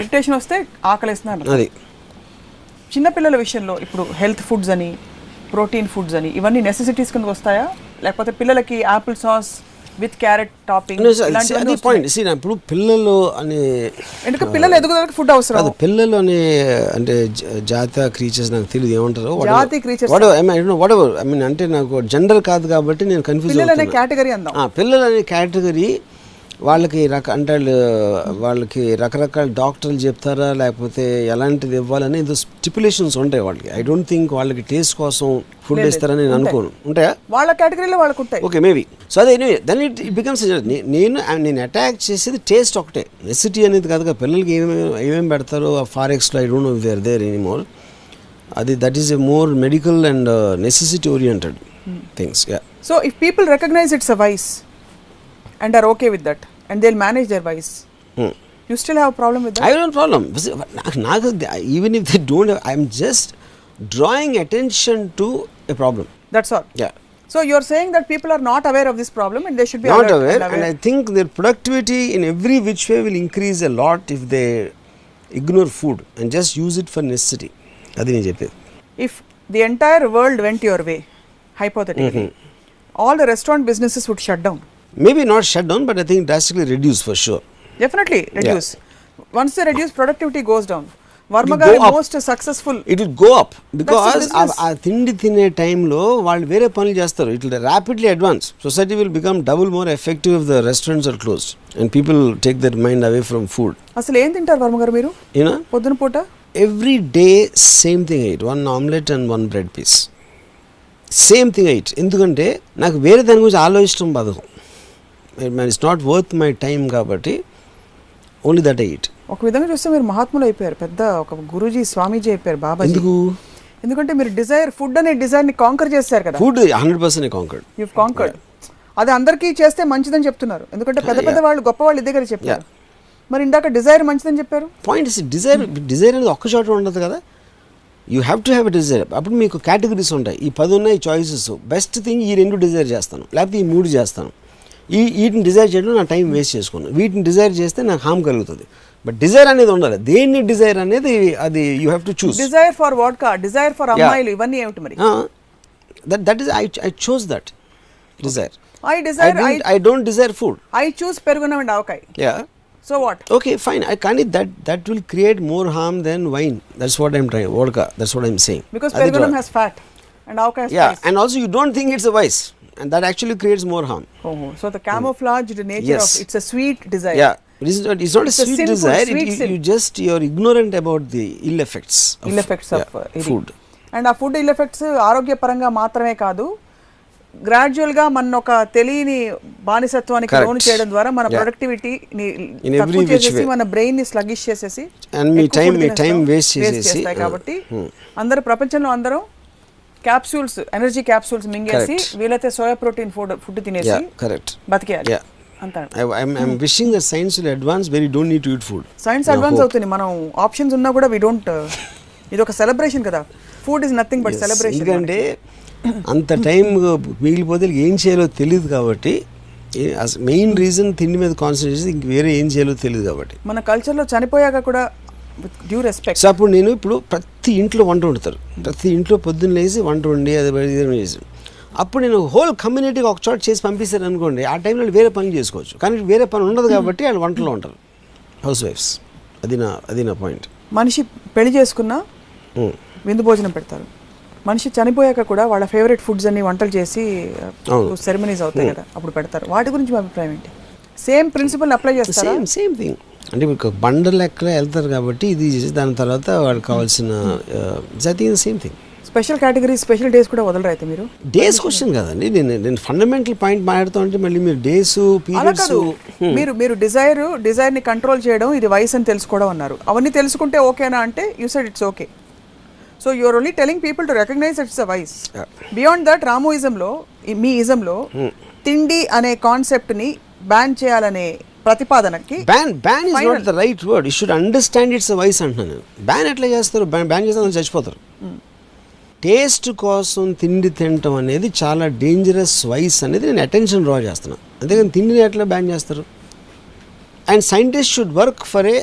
ఇరిటేషన్ వస్తే ఆకలి వేస్తున్నారు. అది చిన్నపిల్లల విషయంలో ఇప్పుడు హెల్త్ ఫుడ్స్ అని, ప్రోటీన్ ఫుడ్స్ అని ఇవన్నీ నెసెసిటీస్ కిందకి వస్తాయా? లేకపోతే పిల్లలకి Apple sauce with carrot topping అది పాయింట్. ఇప్పుడు పిల్లలు అనే ఎందుకు పిల్లలు ఎదుగుదలకి ఫుడ్ అవసరం? అది పిల్లలు అనే అంటే జాతి క్రీచర్స్ నాకు తెలియదు ఏమంటారు. జాతి క్రీచర్స్ అంటే నాకు జెండర్ కాదు కాబట్టి నేను కన్ఫ్యూజ్ పిల్లలు అనే కేటగిరీ అందాం. పిల్లలు అనే కేటగిరీ వాళ్ళకి వాళ్ళకి రకరకాల డాక్టర్లు చెప్తారా లేకపోతే ఎలాంటిది ఇవ్వాలని ఏదో స్టిపులేషన్స్ ఉంటాయి వాళ్ళకి. ఐ డోంట్ థింక్ వాళ్ళకి టేస్ట్ కోసం ఫుడ్ ఇస్తారని నేను అనుకోను. ఉంటాయా? వాళ్ళ కేటగిరీలో వాళ్ళకు ఉంటాయి. Okay, maybe. సో అదే దెన్ ఇట్ బికమ్స్ నేను అటాక్ చేసేది టేస్ట్ ఒకటే, నెసిటీ అనేది కాదు కదా. పిల్లలకి ఏమేమి పెడతారో ఫారెక్స్లో I don't know if they are there anymore. అది that is a more medical and necessity oriented things. Yeah. So if people recognize it's a vice and are okay with that and they'll manage their vice, you still have a problem with that? I don't have a problem. Even if they don't have, I'm just drawing attention to a problem. That's all. Yeah. So you're saying that people are not aware of this problem and they should be not aware and I think their productivity in every which way will increase a lot if they ignore food and just use it for necessity. Adi ne cheppedi. If the entire world went your way, hypothetically, all the restaurant businesses would shut down. Maybe not shut down, but I think drastically reduce for sure. Definitely reduce. Yeah. Once they reduce, productivity goes down. Varma garu most successful. It will go up because ఆ తిండి తినే టైంలో వాళ్ళు వేరే పనులు చేస్తారు. It will rapidly advance. Society will become double more effective if the restaurants are closed and people take their mind away from food. అసలు ఏం తింటారు వర్మ గారు మీరు? పొద్దున పూట every day same thing I eat, one omelette and one bread piece. Same thing I eat. ఎందుకంటే నాకు వేరే దాని గురించి ఆలోచించడం బదులు it's not worth my time కాబట్టి ఓన్లీ దట్ ఐ ఈట్. ఒక విధంగా చూస్తే మీరు మహాత్ములు అయిపోయారు, పెద్ద ఒక గురూజీ స్వామీజీ అయిపోయారు బాబాజీ. ఎందుకంటే మీరు డిజైర్ ఫుడ్ అనే డిజైర్ ని కాంకర్ చేశారు కదా. Food 100% conquered. You conquered. అది అందరికీ చేస్తే మంచిదని చెప్తున్నారు, ఎందుకంటే పెద్ద పెద్ద వాళ్ళు గొప్ప వాళ్ళు ఇదే కదా చెప్పారు. మరి ఇందాక డిజైర్ మంచిదని చెప్పారు. పాయింట్ ఇస్ డిజైర్ అనేది ఒక్క చోట ఉండదు కదా. You have to have a desire. అప్పుడు మీకు కేటగిరీస్ ఉంటాయి. ఈ 10 ఉన్నాయి చాయిసెస్. బెస్ట్ థింగ్ ఈ 2 డిజైర్ చేస్తాను, లేకపోతే ఈ 3 చేస్తాను. వీటిని డిజైర్ చేయడం నా టైం వేస్ట్ చేసుకున్నాను. వీటిని డిజైర్ చేస్తే నాకు హామ్ కలుగుతుంది. బట్ డిజైర్ అనేది ఉండాలి. దేన్ని డిజైర్ అనేది అది you have to choose. Desire for vodka, desire for అమ్మాయిలు, ఇవన్నీ ఏమిటి మరి? That is I chose that desire. I don't desire food. I choose perugannam and avakaya. Yeah. So what? Okay, fine. I can't eat that will create more harm than wine. That's what I'm trying. Vodka. That's what I'm saying. Because perugunam has fat and avokado has spice. And also you don't think it's a vice, and that actually creates more harm. So the camouflaged nature of it's a sweet desire. Yeah. It's not a sweet sinful, desire. sweet sin. You're ignorant about the ill effects of food. And ఆ food ill effects ఆరోగ్యపరంగా మాత్రమే కాదు, gradual గా మన ఒక తెలియని బానిసత్వానికి లోను చేయడం ద్వారా మన ప్రొడక్టివిటీని తక్కువ చేసేసి మన బ్రెయిన్ ని స్లగిష్ చేసేసి మీ టైం వేస్ట్ చేసేస్తాయి. కాబట్టి అందరూ ప్రపంచంలో అందరం క్యాప్సూల్స్, ఎనర్జీ క్యాప్సూల్స్ మింగేసి వీలైతే సోయా ప్రోటీన్ ఫుడ్ తినేసి బతికేయాలి అంటారు. I'm wishing that science will advance where you don't need to eat food. Science advance అవుతుంది, మనం ఆప్షన్స్ ఉన్నా కూడా వి డోంట్. ఇది ఒక సెలబ్రేషన్ కదా, food is nothing but celebration. ఎందుకంటే అంత టైం మిగిలిపోతే ఏం చేయాలో తెలియదు కాబట్టి, మెయిన్ రీజన్ తిండి మీద కాన్సన్ట్రేట్ చేసి ఇంక వేరే ఏం చేయాలో తెలియదు కాబట్టి. మన కల్చర్లో చనిపోయాక కూడా డ్యూ రెస్పెక్ట్. సో అప్పుడు నేను ఇప్పుడు ప్రతి ఇంట్లో వంట వండుతారు, ప్రతి ఇంట్లో పొద్దున్న లేచి వంట వండి అది చేసి అప్పుడు నేను హోల్ కమ్యూనిటీకి ఒక చోట చేసి పంపిస్తారు అనుకోండి, ఆ టైంలో వేరే పనులు చేసుకోవచ్చు. కానీ వేరే పని ఉండదు కాబట్టి వాళ్ళు వంటలో ఉంటారు, హౌస్ వైఫ్స్. అది నా పాయింట్. మనిషి పెళ్లి చేసుకున్నా విందు భోజనం పెడతారు, మనిషి చనిపోయాక కూడా వాళ్ళ ఫేవరెట్ ఫుడ్స్ అన్ని వంటలు చేసి సెరమనీస్ అవుతాయి కదా, అప్పుడు పెడతారు. వాటి గురించి మీ అభిప్రాయం ఏంటి? సేమ్ ప్రిన్సిపల్ అప్లై చేస్తారా? Same thing. అంటే మీకు బండ లెక్కల వెళ్తారు కాబట్టి ఇది దాని తర్వాత వాళ్ళకి కావాల్సిన same thing. Special category, special days కూడా వదలరు అయితే మీరు? డేస్ క్వశ్చన్ కదండి, నేను ఫండమెంటల్ పాయింట్ మాట్లాడుతూ ఉంటే మళ్ళీ మీరు డేస్ పీరియడ్స్. మీరు డిజైర్ ని కంట్రోల్ చేయడం ఇది వయసు అని తెలుసుకోవడం అన్నారు. అవన్నీ తెలుసుకుంటే ఓకేనా అంటే you said it's okay. So you're only telling people to recognize it's a vice. Beyond that రామోయిజంలో, మీ ఇజంలో తిండి అనే కాన్సెప్ట్ ని బ్యాన్ చేయాలనే ప్రతిపాదనకి ban is not the right word. You should understand it's a vice అంటున్నాను. బ్యాన్ ఎట్లా చేస్తారు? బ్యాన్ చేస్తే చచ్చిపోతారు. టేస్ట్ కోసం తిండి తినటం అనేది చాలా డేంజరస్ వైస్ అనేది నేను అటెన్షన్ డ్రా చేస్తున్నాను. అంతేగాని తిండిని ఎట్లా బ్యాన్ చేస్తారు? And scientist should work for a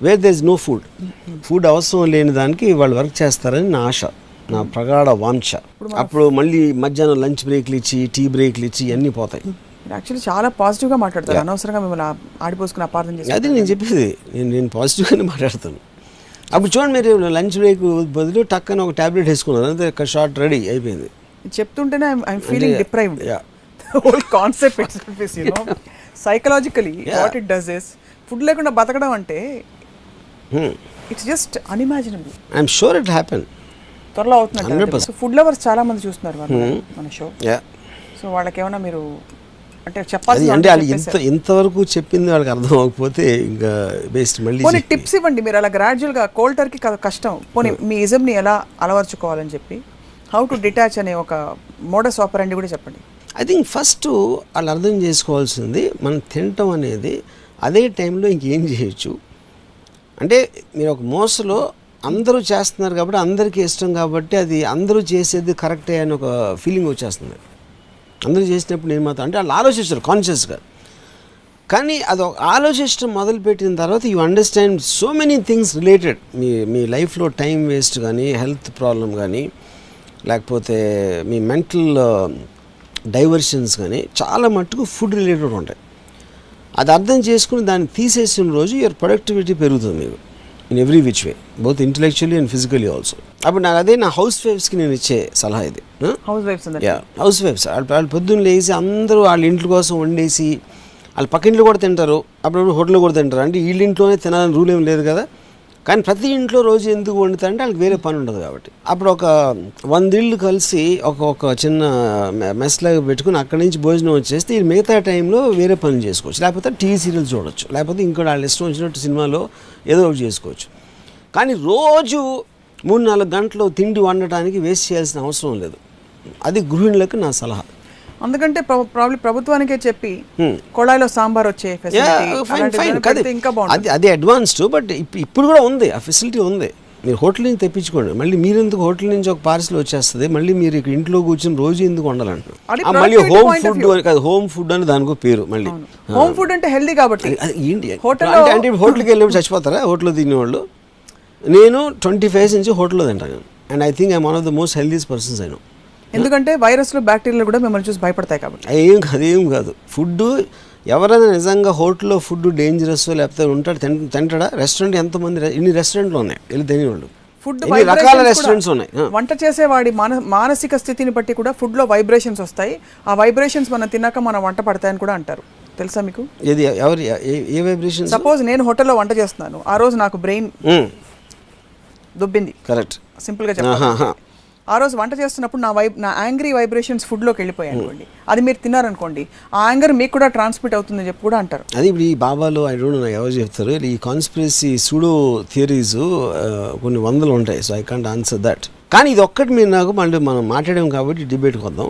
where there is no food. Food అవసరం లేని దానికి వాళ్ళు వర్క్ చేస్తారని నా ఆశ, నా ప్రగాఢ వాంఛ. అప్పుడు మళ్ళీ మధ్యాహ్నం లంచ్ బ్రేక్లు ఇచ్చి, టీ బ్రేక్లు ఇచ్చి ఇవన్నీ పోతాయి. యాక్చువల్లీ చాలా పాజిటివ్గా మాట్లాడతారు, అనవసరంగా మిమ్మల్ని ఆడిపోసుకుని అపార్థం చేసి. అది నేను చెప్పేది, నేను పాజిటివ్గానే మాట్లాడతాను. అప్పుడు చూడండి, మీరు లంచ్ బ్రేక్ బదులు టక్కన ఒక టాబ్లెట్ వేసుకున్నారు, అంతే, ఒక షార్ట్ రెడీ అయిపోయింది. చెప్తుంటేనే I'm feeling deprived. Whole concept itself is, you know, psychologically what it does is, food లేకుండా బతకడం అంటే it's just unimaginable. I'm sure it happen. త్వరలో అవుతుంది. సో ఫుడ్ లవర్స్ చాలా మంది చూస్తున్నారు మన షో. సో వాళ్ళకి ఏమైనా మీరు అంటే చెప్పాలి అంటే వాళ్ళు ఇంతవరకు చెప్పింది వాళ్ళకి అర్థం అవ్వకపోతే ఇంకా బెస్ట్ మళ్ళీ పోనీ టిప్స్ ఇవ్వండి మీరు. అలా గ్రాడ్యువల్గా కోల్డ్ టర్కీ కష్టం, పోనీ మీ ఇజంని ఎలా అలవర్చుకోవాలని చెప్పి, హౌ టు డిటాచ్ అనే ఒక మోడస్ ఆపరెండి కూడా చెప్పండి. ఐ థింక్ ఫస్ట్ వాళ్ళు అర్థం చేసుకోవాల్సింది, మనం తినటం అనేది అదే టైంలో ఇంకేం చేయొచ్చు. అంటే మీరు ఒక మోసలో అందరూ చేస్తున్నారు కాబట్టి, అందరికీ ఇష్టం కాబట్టి, అది అందరూ చేసేది కరెక్టే అని ఒక ఫీలింగ్ వచ్చేస్తుంది. అందరూ చేసినప్పుడు నేను మాత్రం అంటే వాళ్ళు ఆలోచిస్తారు కాన్షియస్గా. కానీ అది ఆలోచించడం మొదలుపెట్టిన తర్వాత you understand so many things related. మీ లైఫ్లో టైం వేస్ట్ కానీ, హెల్త్ ప్రాబ్లం కానీ, లేకపోతే మీ మెంటల్ డైవర్షన్స్ కానీ చాలా మట్టుకు ఫుడ్ రిలేటెడ్ ఉంటాయి. అది అర్థం చేసుకుని దాన్ని తీసేసిన రోజు యువర్ ప్రొడక్టివిటీ పెరుగుతుంది మీకు in every which way, both intellectually and physically also. అప్పుడు నాకు అదే నా హౌస్ వైఫ్స్కి నేను ఇచ్చే సలహా ఇది. హౌస్ వైఫ్స్ వాళ్ళు పొద్దున్న లేచి అందరూ వాళ్ళ ఇంట్లో కోసం వండేసి, వాళ్ళ పక్కింట్లో కూడా తింటారు, అప్పుడప్పుడు హోటల్లో కూడా తింటారు. అంటే వీళ్ళ ఇంట్లోనే తినాలని రూల్ ఏం లేదు కదా. కానీ ప్రతి ఇంట్లో రోజు ఎందుకు వండుతారంటే వాళ్ళకి వేరే పని ఉండదు కాబట్టి. అప్పుడు ఒక 100 ఇళ్ళు కలిసి ఒక చిన్న మెస్లాగా పెట్టుకుని అక్కడి నుంచి భోజనం వచ్చేస్తే ఈ మిగతా టైంలో వేరే పనులు చేసుకోవచ్చు, లేకపోతే టీవీ సీరియల్స్ చూడవచ్చు, లేకపోతే ఇంకోటి వాళ్ళు ఇష్టం వచ్చినట్టు సినిమాలో ఏదో ఒకటి చేసుకోవచ్చు. కానీ రోజు 3-4 గంటలు తిండి వండటానికి వేస్ట్ చేయాల్సిన అవసరం లేదు. అది గృహిణులకు నా సలహా. అందుకంటే ప్రభుత్వానికే చెప్పి కొళాయిలో సాంబార్ వచ్చే ఇంకా బాగుంది. అది అడ్వాన్స్డ్, బట్ ఇప్పుడు కూడా ఉంది, ఆ ఫెసిలిటీ ఉంది. మీరు హోటల్ నుంచి తెప్పించుకోండి. మళ్ళీ మీరు ఎందుకు హోటల్ నుంచి ఒక పార్సల్ వచ్చేస్తుంది, మళ్ళీ మీరు ఇక్కడ ఇంట్లో కూర్చొని రోజు ఎందుకు వండాలంటున్నారు. మళ్ళీ హోమ్ ఫుడ్ కాదు, హోమ్ ఫుడ్ అని దానికో పేరు. మళ్ళీ హోమ్ ఫుడ్ అంటే హెల్దీ కాబట్టి ఏంటి అంటే హోటల్కి వెళ్ళినప్పుడు చచ్చిపోతారా హోటల్లో తినేవాళ్ళు? నేను 25 నుంచి హోటల్లో తింటాను. And I think I'm one of the most healthiest persons I know. ఎందుకంటే వైరస్లు, బ్యాక్టీరియాలు కూడా మిమ్మల్ని చూసి భయపడతాయి కాబట్టి. అదేం కాదు. ఫుడ్ ఎవరైనా నిజంగా హోటల్లో ఫుడ్ డేంజరస్ లేకపోతే ఉంటాడు తింటాడా? రెస్టారెంట్ ఎంతమంది, ఇన్ని రెస్టారెంట్లు ఉన్నాయి, వెళ్ళి తినేవాళ్ళు. ఫుడ్ రకాల రెస్టారెంట్స్ ఉన్నాయి. వంట చేసేవాడి మానసిక స్థితిని బట్టి కూడా ఫుడ్లో వైబ్రేషన్స్ వస్తాయి. ఆ వైబ్రేషన్స్ మనం తిన్నాక మన వంట పడతాయని కూడా అంటారు. తెలుసా మీకు? ఏది ఎవరు ఏ వైబ్రేషన్? సపోజ్ నేను హోటల్లో వంట చేస్తున్నాను, ఆ రోజు నాకు బ్రెయిన్ దుబ్బింది, కరెక్ట్, సింపుల్గా చెప్పాలి. ఆ రోజు వంట చేస్తున్నప్పుడు నా యాంగ్రీ వైబ్రేషన్స్ ఫుడ్లోకి వెళ్ళిపోయాయి అనుకోండి, అది మీరు తిన్నారనుకోండి, ఆ యాంగర్ మీకు కూడా ట్రాన్స్మిట్ అవుతుందని చెప్పి కూడా అంటారు. అది ఇప్పుడు ఈ బాబాలు ఐ డోంట్ నో ఎవరు చెప్తారు, ఈ కాన్స్పిరసీ సూడో థియరీస్ కొన్ని వందలు ఉంటాయి. So I can't answer that. కానీ ఇది ఒక్కటి మీరు నాకు మళ్ళీ మనం మాట్లాడాం కాబట్టి డిబేట్కి వద్దాం.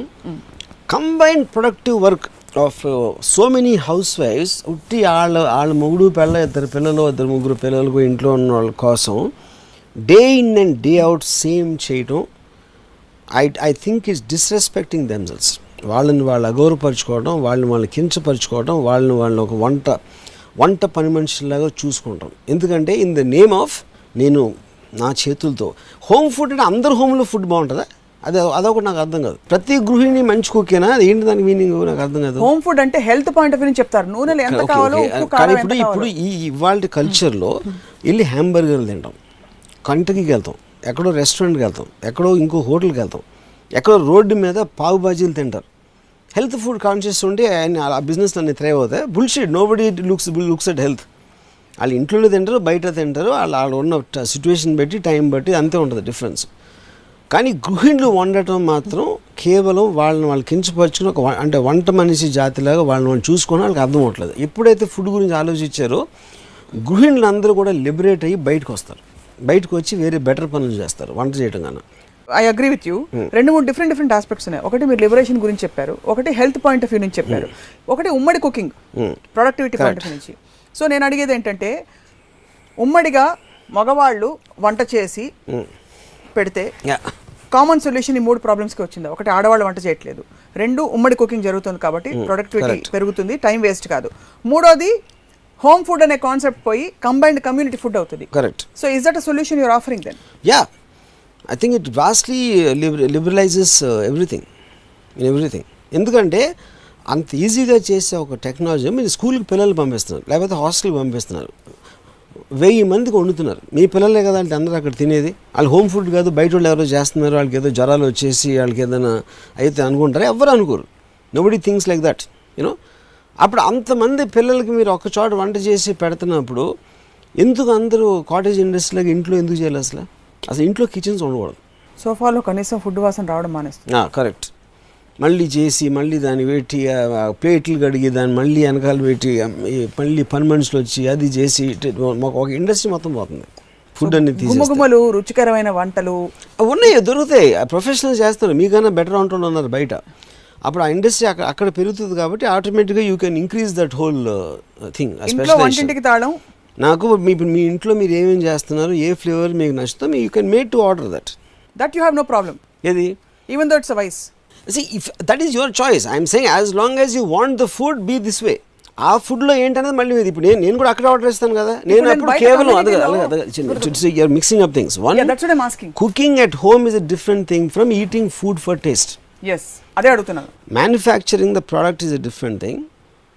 Combined productive work of so many housewifes, ఉట్టి వాళ్ళ మొగుడు పిల్ల, ఇద్దరు పిల్లలు, ఇద్దరు ముగ్గురు పిల్లలకు ఇంట్లో ఉన్న వాళ్ళ కోసం day in and day out same చేయటం, I think is disrespecting themselves. వాళ్ళని వాళ్ళు అగౌరవపరచుకోవడం, వాళ్ళని కించపరచుకోవడం, వాళ్ళని ఒక వంట పని మనుషులాగా చూసుకుంటాం. ఎందుకంటే ఇన్ ద నేమ్ ఆఫ్ నేను నా చేతులతో హోమ్ ఫుడ్ అంటే అందరు హోమ్లో ఫుడ్ బాగుంటుందా? అదొకటి నాకు అర్థం కాదు. ప్రతి గృహిణి మంచి కుక్కేనా? అది ఏంటి దాని మీనింగ్ నాకు అర్థం కాదు. హోమ్ ఫుడ్ అంటే హెల్త్ పాయింట్ ఆఫ్ వ్యూ నుంచి చెప్తారు, నూనెలు ఎంత కావాలో. కానీ ఇప్పుడు ఈ ఇవాళ కల్చర్లో వెళ్ళి హ్యాంబర్గర్లు తింటాం, కంటకీకి వెళ్తాం, ఎక్కడో రెస్టారెంట్కి వెళ్తాం, ఎక్కడో ఇంకో హోటల్కి వెళ్తాం, ఎక్కడో రోడ్డు మీద పావు బాజీలు తింటారు. హెల్త్ ఫుడ్ కాన్షియస్ ఉంటే ఆ బిజినెస్ అన్ని థ్రైవ్ అవుతాయి. Bullshit, nobody looks at health. వాళ్ళు ఇంట్లో తింటారు, బయట తింటారు, వాళ్ళు ఉన్న సిచ్యువేషన్ బట్టి, టైం బట్టి అంతే ఉంటుంది డిఫరెన్స్. కానీ గృహిణులు వండటం మాత్రం కేవలం వాళ్ళు కించపరుచుకుని అంటే వంట మనిషి జాతిలాగా వాళ్ళు చూసుకొని వాళ్ళకి అర్థం అవట్లేదు. ఎప్పుడైతే ఫుడ్ గురించి ఆలోచించారో గృహిణులు అందరూ కూడా లిబరేట్ అయ్యి బయటకు వస్తారు, బయటకు వచ్చి వేరే బెటర్ పనులు చేస్తారు వంట చేయడం కన్నా. I agree with you. 2-3 different aspects ఉన్నాయి. ఒకటి మీరు లిబరేషన్ గురించి చెప్పారు, ఒకటి హెల్త్ పాయింట్ ఆఫ్ వ్యూ నుంచి చెప్పారు, ఒకటి ఉమ్మడి cooking productivity point of view నుంచి. సో నేను అడిగేది ఏంటంటే, ఉమ్మడిగా మగవాళ్ళు వంట చేసి పెడితే కామన్ సొల్యూషన్ ఈ 3 ప్రాబ్లమ్స్కి వచ్చింది. ఒకటి, ఆడవాళ్ళు వంట చేయట్లేదు. 2, ఉమ్మడి కుకింగ్ జరుగుతుంది కాబట్టి ప్రొడక్టివిటీ పెరుగుతుంది, టైం వేస్ట్ కాదు. 3వది, హోమ్ ఫుడ్ అనే కాన్సెప్ట్ పోయి కంబైన్డ్ కమ్యూనిటీ ఫుడ్ అవుతుంది. Correct. So is that a solution you're offering then? Yeah, I think it vastly liberalizes everything. ఎందుకంటే అంత ఈజీగా చేసే ఒక టెక్నాలజీ మీరు స్కూల్కి పిల్లలు పంపిస్తున్నారు, లేకపోతే హాస్టల్కి పంపిస్తున్నారు, 1000 మందికి వండుతున్నారు. మీ పిల్లలే కదా అంటే అందరూ అక్కడ తినేది. వాళ్ళు హోమ్ ఫుడ్ కాదు, బయట వాళ్ళు ఎవరో చేస్తున్నారు, వాళ్ళకి ఏదో జ్వరాలు వచ్చేసి వాళ్ళకి ఏదైనా అయితే అనుకుంటారు. ఎవరు అనుకోరు. Nobody things like that, you know. అప్పుడు అంతమంది పిల్లలకి మీరు ఒక చోట వంట చేసి పెడుతున్నప్పుడు ఎందుకు అందరూ కాటేజ్ ఇండస్ట్రీలాగా ఇంట్లో ఎందుకు చేయాలి? అసలు ఇంట్లో కిచెన్స్ ఉండకూడదు. సోఫాలో కనీసం ఫుడ్ వాసన రావడం మానేస్తుంది. కరెక్ట్. మళ్ళీ చేసి మళ్ళీ దాన్ని పెట్టి ప్లేట్లు కడిగి దాన్ని మళ్ళీ వెనకాల పెట్టి మళ్ళీ పని మనుషులు వచ్చి అది చేసి మాకు ఒక ఇండస్ట్రీ మొత్తం పోతుంది. ఫుడ్ అన్ని గుమ్మగుమ్మలు, రుచికరమైన వంటలు ఉన్నాయి, దొరుకుతాయి. ప్రొఫెషనల్ చేస్తారు, మీకన్నా బెటర్ వంటలు ఉన్నారు బయట. అప్పుడు ఆ ఇండస్ట్రీ అక్కడ పెరుగుతుంది కాబట్టి ఆటోమేటిక్గా you can increase that whole thing. వంటింటికి తాళం. నాకు మీ ఇంట్లో మీరు ఏమేమి చేస్తున్నారు, ఏ ఫ్లేవర్ మీకు నచ్చుతో you can made to order that you have no problem. ఏది? Even though it's a vice. See, if that is your choice, I am saying as long as you want the food be this way. ఆ ఫుడ్లో ఏంటనేది మళ్ళీ ఇప్పుడు నేను కూడా అక్కడ order ఇస్తాను కదా. నేను అప్పుడు కేవలం you're mixing up things. One, that's what I'm asking. Cooking at home is a different thing from eating food for taste. Yes, అదే అడుగుతున్నాను. Manufacturing the product is a different thing,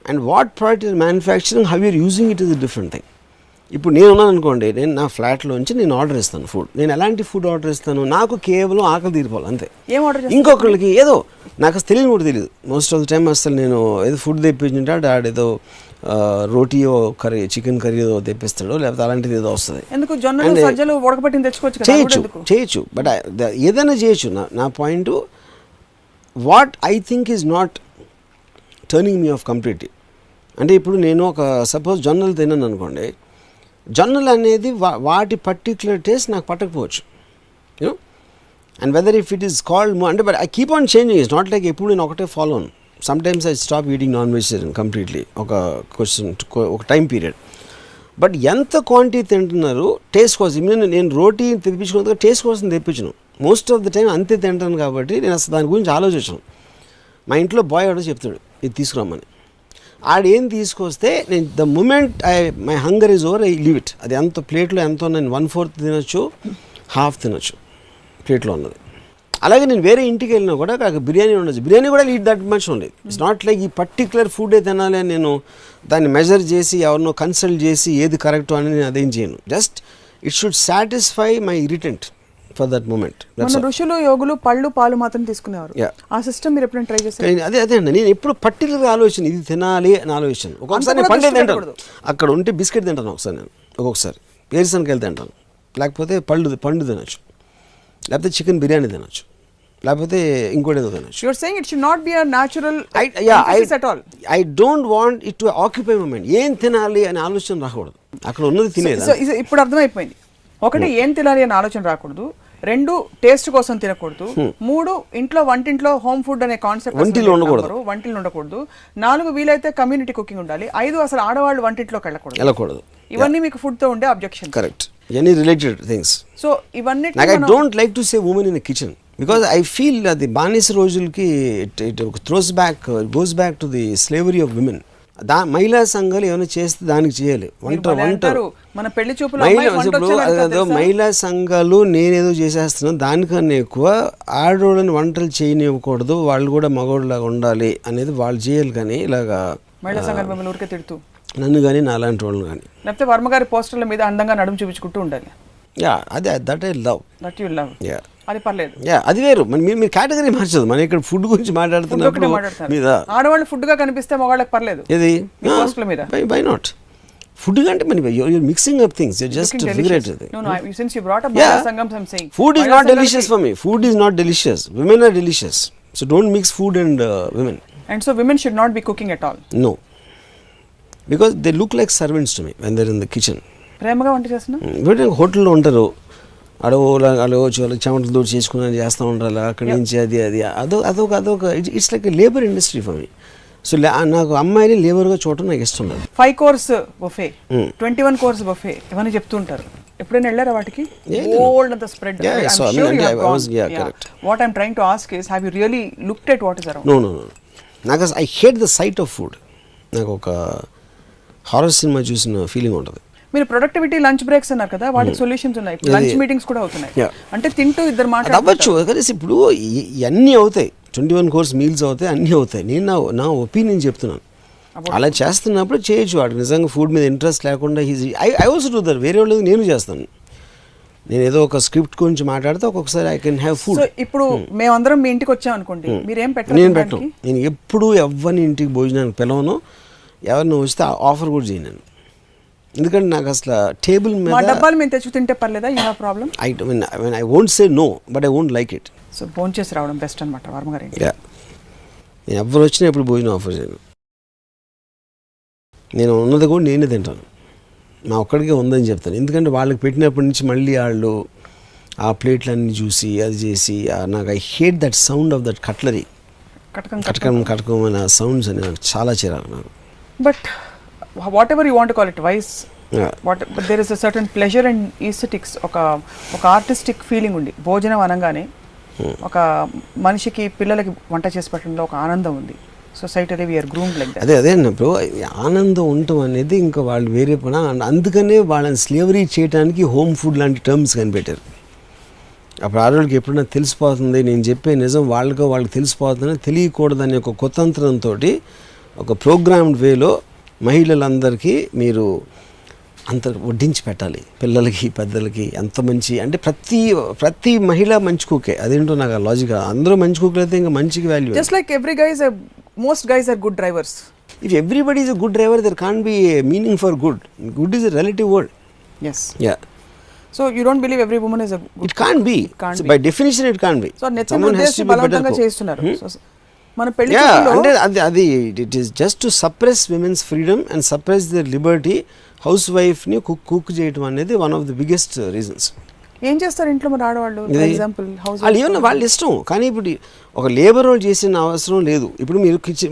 and what product is manufacturing, how you're using it is a different thing. ఇప్పుడు నేను ఉన్నాను అనుకోండి, నేను నా ఫ్లాట్లోంచి నేను order ఇస్తాను ఫుడ్. నేను ఎలాంటి ఫుడ్ ఆర్డర్ ఇస్తాను? నాకు కేవలం ఆకలి తీరిపోవాలి అంతే. ఏం ఆర్డర్? ఇంకొకరికి ఏదో నాకు అసలు తెలియని కూడా తెలియదు. మోస్ట్ ఆఫ్ ద టైమ్ అసలు నేను ఏదో ఫుడ్ తెప్పించుంటే ఆడేదో రోటీయో కర్రీ, చికెన్ కర్రీ ఏదో తెప్పిస్తాడు, లేకపోతే అలాంటిది ఏదో వస్తుంది. ఎందుకు జొన్నలు సజ్జలు ఉడకబెట్టిన తెచ్చుకోవచ్చు, చేయొచ్చు. బట్ ఏదైనా చేయొచ్చు. నా point, what I think is not turning me of completely. అంటే ఇప్పుడు నేను ఒక సపోజ్ జొన్నలు తిన్నాను అనుకోండి, జొన్నలు అనేది వాటి పర్టిక్యులర్ టేస్ట్ నాకు పట్టకపోవచ్చు, you know. And weather if it is cold అంటే but I keep on changing. It's not like ఎప్పుడు నేను ఒకటే ఫాలో అను. Sometimes I stop eating non vegetarian completely ఒక టైం పీరియడ్. బట్ ఎంత క్వాంటిటీ తింటున్నారు టేస్ట్ కోసం. నేను రోటీ తెప్పించుకున్న టేస్ట్ కోసం తెప్పించను. మోస్ట్ ఆఫ్ ద టైం అంతే తింటాను కాబట్టి నేను అసలు దాని గురించి ఆలోచించను. మా ఇంట్లో బాయ్ ఆర్డర్ చెప్తాడు ఇది తీసుకురామని. ఆడేం తీసుకొస్తే నేను the moment my hunger is over I leave it. అది ఎంత ప్లేట్లో ఎంతో నేను 1/4 తినొచ్చు, హాఫ్ తినొచ్చు ప్లేట్లో ఉన్నది. అలాగే నేను వేరే ఇంటికి వెళ్ళినా కూడా నాకు బిర్యానీ ఉండొచ్చు, బిర్యానీ కూడా eat that much only. It's not like ఈ పర్టికులర్ ఫుడే తినాలి అని నేను దాన్ని మెజర్ చేసి ఎవరినో కన్సల్ట్ చేసి ఏది కరెక్ట్ అని నేను అదేం చేయను. Just it should satisfy my irritant for that moment. మన ఋషులు యోగులు పళ్ళు పాలు మాత్రం తీసుకునేవారు. ఆ సిస్టమ్ మీరు ఎప్పుడైనా ట్రై చేశారు? అదే అండి, నేను ఎప్పుడు పర్టికులర్గా ఆలోచన ఇది తినాలి అని ఆలోచన. ఒక్కొక్కసారి నేను పండే తింటాను, అక్కడ ఉంటే బిస్కెట్ తింటాను ఒకసారి, నేను ఒక్కొక్కసారి వేరుశనగకాయలు తింటాను, లేకపోతే పండు తినచ్చు, లేకపోతే చికెన్ బిర్యానీ తినచ్చు, లేకపోతే ఇంకోటి ఏదో తినచ్చు. You are saying it should not be a natural at all. I don't want it to occupy my mind. ఏం తినాలి అనే ఆలోచన రాకూడదు, అక్కడ ఉన్నది తినేది. సో ఇప్పుడు అర్థమైపోయింది. ఒకటి ఏం తినాలి అనే ఆలోచన రాకూడదు, 2 టేస్ట్ కోసం తినకూడదు, 3 ఇంట్లో వంటింట్లో హోమ్ ఫుడ్ అనే కాన్సెప్ట్ వంటిలో ఉండకూడదు, 4 వీలైతే కమ్యూనిటీ కుకింగ్ ఉండాలి, 5 అసలు ఆడవాళ్ళు వంటింట్లోకి వెళ్ళకూడదు. ఇవన్నీ మీకు ఫుడ్ తో ఉండే objection. Correct, any related things. So ఇవన్నీ I don't like to say women in kitchen because I feel అది బానిస రోజులకి it goes back to the slavery of women. మహిళా సంఘాలు ఏమైనా చేస్తే దానికి చేయాలి. మన పెళ్లి చూపులు మహిళా సంఘాలు నేనేదో చేసేస్తున్నాను, దానికన్నా ఎక్కువ ఆడవాళ్ళని వంటలు చేయనివ్వకూడదు, వాళ్ళు కూడా మగవాళ్ళలాగా ఉండాలి అనేది వాళ్ళు చేయాలి. కానీ ఇలాగా మహిళా సంఘాలు మిమ్మల్ని ఊరికే తిడుతూ నన్ను కానీ నాలాంటి వాళ్ళని కానీ, లేకపోతే వర్మగారి పోస్టర్ల మీద అందంగా నడుము చూపించుకుంటూ ఉండాలి. అదే దట్ ఐ లవ్. అది పర్లేదు, అది వేరు. మీరు కేటగిరీ మార్చదు. మనం ఇక్కడ ఫుడ్ గురించి మాట్లాడుతున్నప్పుడు మీద ఆడవాళ్ళు ఫుడ్ గా కనిపిస్తే మగవాళ్ళకి పర్లేదు. ఏది బై నాట్ ఫుడ్ అంటే మన you're mixing up things, you just figure it. Since you brought up Mahila Sangam, I'm saying food is not delicious for me. Food is not delicious. Women are delicious. So don't mix food and women. And so women should not be cooking at all. No, because they look like servants to me when they're in the kitchen. ప్రేమగా వంట చేస్తున్నా but హోటల్లో ఉంటారు, చెమటలు దూరం చేసుకుని చేస్తూ ఉంటారు, అక్కడి నుంచి అదొక it's like labour industry for me. So నాకు అమ్మాయిని లేబర్గా చూడటం నాకు ఇష్టం లేదు. 5 course buffet, 21 course buffet ఇవన్నీ చెప్తూ ఉంటారు. ఎప్పుడైనా వెళ్ళారా వాటికి? ఓల్డ్ అంత spread. What I'm trying to ask is, have you really looked at what is around? No నాకు I hate the sight of food. నాకు ఒక హారర్ సినిమా చూసిన ఫీలింగ్ ఉంటుంది. మీరు ప్రొడక్టివిటీ లంచ్ బ్రేక్స్ అన్నారు కదా, వాటికి సొల్యూషన్స్ ఉన్నాయి. లంచ్ మీటింగ్స్ కూడా అవుతున్నాయి. అంటే తింటూ ఇద్దరు మాట్లాడవచ్చు. కలిసి ఇప్పుడు ఇవన్నీ అవుతాయి, 21 course మీల్స్ అవుతాయి, అన్నీ అవుతాయి. నేను నా ఒపీనియన్ చెప్తున్నాను. అలా చేస్తున్నప్పుడు చేయొచ్చు. వాడు నిజంగా ఫుడ్ మీద ఇంట్రెస్ట్ లేకుండా ఐ ఆల్సో డూ దట్. వేరే వాళ్ళు నేను చేస్తాను. నేను ఏదో ఒక స్క్రిప్ట్ గురించి మాట్లాడితే ఒక్కొక్కసారి ఐ కెన్ హ్యావ్ ఫుడ్. ఇప్పుడు మేమందరం మీ ఇంటికి వచ్చాం అనుకోండి, మీరేం పెట్టారు? నేను పెట్టను. నేను ఎప్పుడు ఎవరిని ఇంటికి భోజనానికి పిలవను, ఎవరిని వస్తే ఆఫర్ కూడా చేయను. ఎందుకంటే నాకు అసలు టేబుల్ మీద డబ్బాలు మేము తెచ్చి తింటే పర్లేదా? You have problem? I won't say no, but I won't like it. So భోజనం చేసి రావడం బెస్ట్ అనమాట వర్మగారి. నేను ఎవరు వచ్చినా ఎప్పుడు భోజనం ఆఫర్ చేయను. నేను ఉన్నది కూడా నేనే తింటాను, నా ఒక్కడికే ఉందని చెప్తాను. ఎందుకంటే వాళ్ళకి పెట్టినప్పటి నుంచి మళ్ళీ వాళ్ళు ఆ ప్లేట్లన్నీ చూసి అది చేసి నాకు I hate that sound of that cutlery. కటకం అనే సౌండ్స్ అని నాకు చాలా చిరాకు నాకు. But whatever you want to call it, vice, but there is a certain pleasure and aesthetics, ఒక ఆర్టిస్టిక్ ఫీలింగ్ ఉంది భోజనం అనగానే. ఒక మనిషికి పిల్లలకి వంట చేసి పెట్టడంలో ఒక ఆనందం ఉంది. సొసైటీలో వీఆర్ గ్రూమ్డ్ లైక్ దట్. అదే అన్నప్పుడు ఆనందం ఉండటం అనేది ఇంకా వాళ్ళు వేరే పని. అందుకనే వాళ్ళని స్లేవరీ చేయడానికి హోమ్ ఫుడ్ లాంటి టర్మ్స్ కనిపెట్టారు. అప్పుడు ఆడవాళ్ళకి ఎప్పుడైనా తెలిసిపోతుంది, నేను చెప్పే నిజం వాళ్ళకి తెలిసిపోతుందని తెలియకూడదని ఒక కుతంత్రంతో ఒక ప్రోగ్రామ్డ్ వేలో మహిళలందరికీ మీరు అంత వడ్డించి పెట్టాలి. పిల్లలకి పెద్దలకి ఎంత మంచి అంటే ప్రతి మహిళ మంచి కుకే. అదేంటో నాకు ఆ లాజిక్. అందరూ మంచి కుక్కలు అయితే ఇంకా మంచికి value. Just like most guys are good drivers. If everybody is a good driver, there can't be a meaning for good. Good is a relative word. Yes. Yeah. So you don't believe every woman is a good? It can't be. So by definition it can't be. So someone has to be బలవంతంగా చేస్తున్నారు. మన పెళ్లి అంటే అది it is just to suppress women's freedom and suppress their liberty. House వైఫ్ని cook చేయడం అనేది one of the biggest reasons. ఏం చేస్తారు ఇంట్లో మరి ఆడవాళ్ళు? ఫర్ ఎగ్జాంపుల్ హౌస్ వాళ్ళు ఏమన్నా వాళ్ళ ఇష్టం. కానీ ఇప్పుడు ఒక లేబర్ రోల్ చేసిన అవసరం లేదు. ఇప్పుడు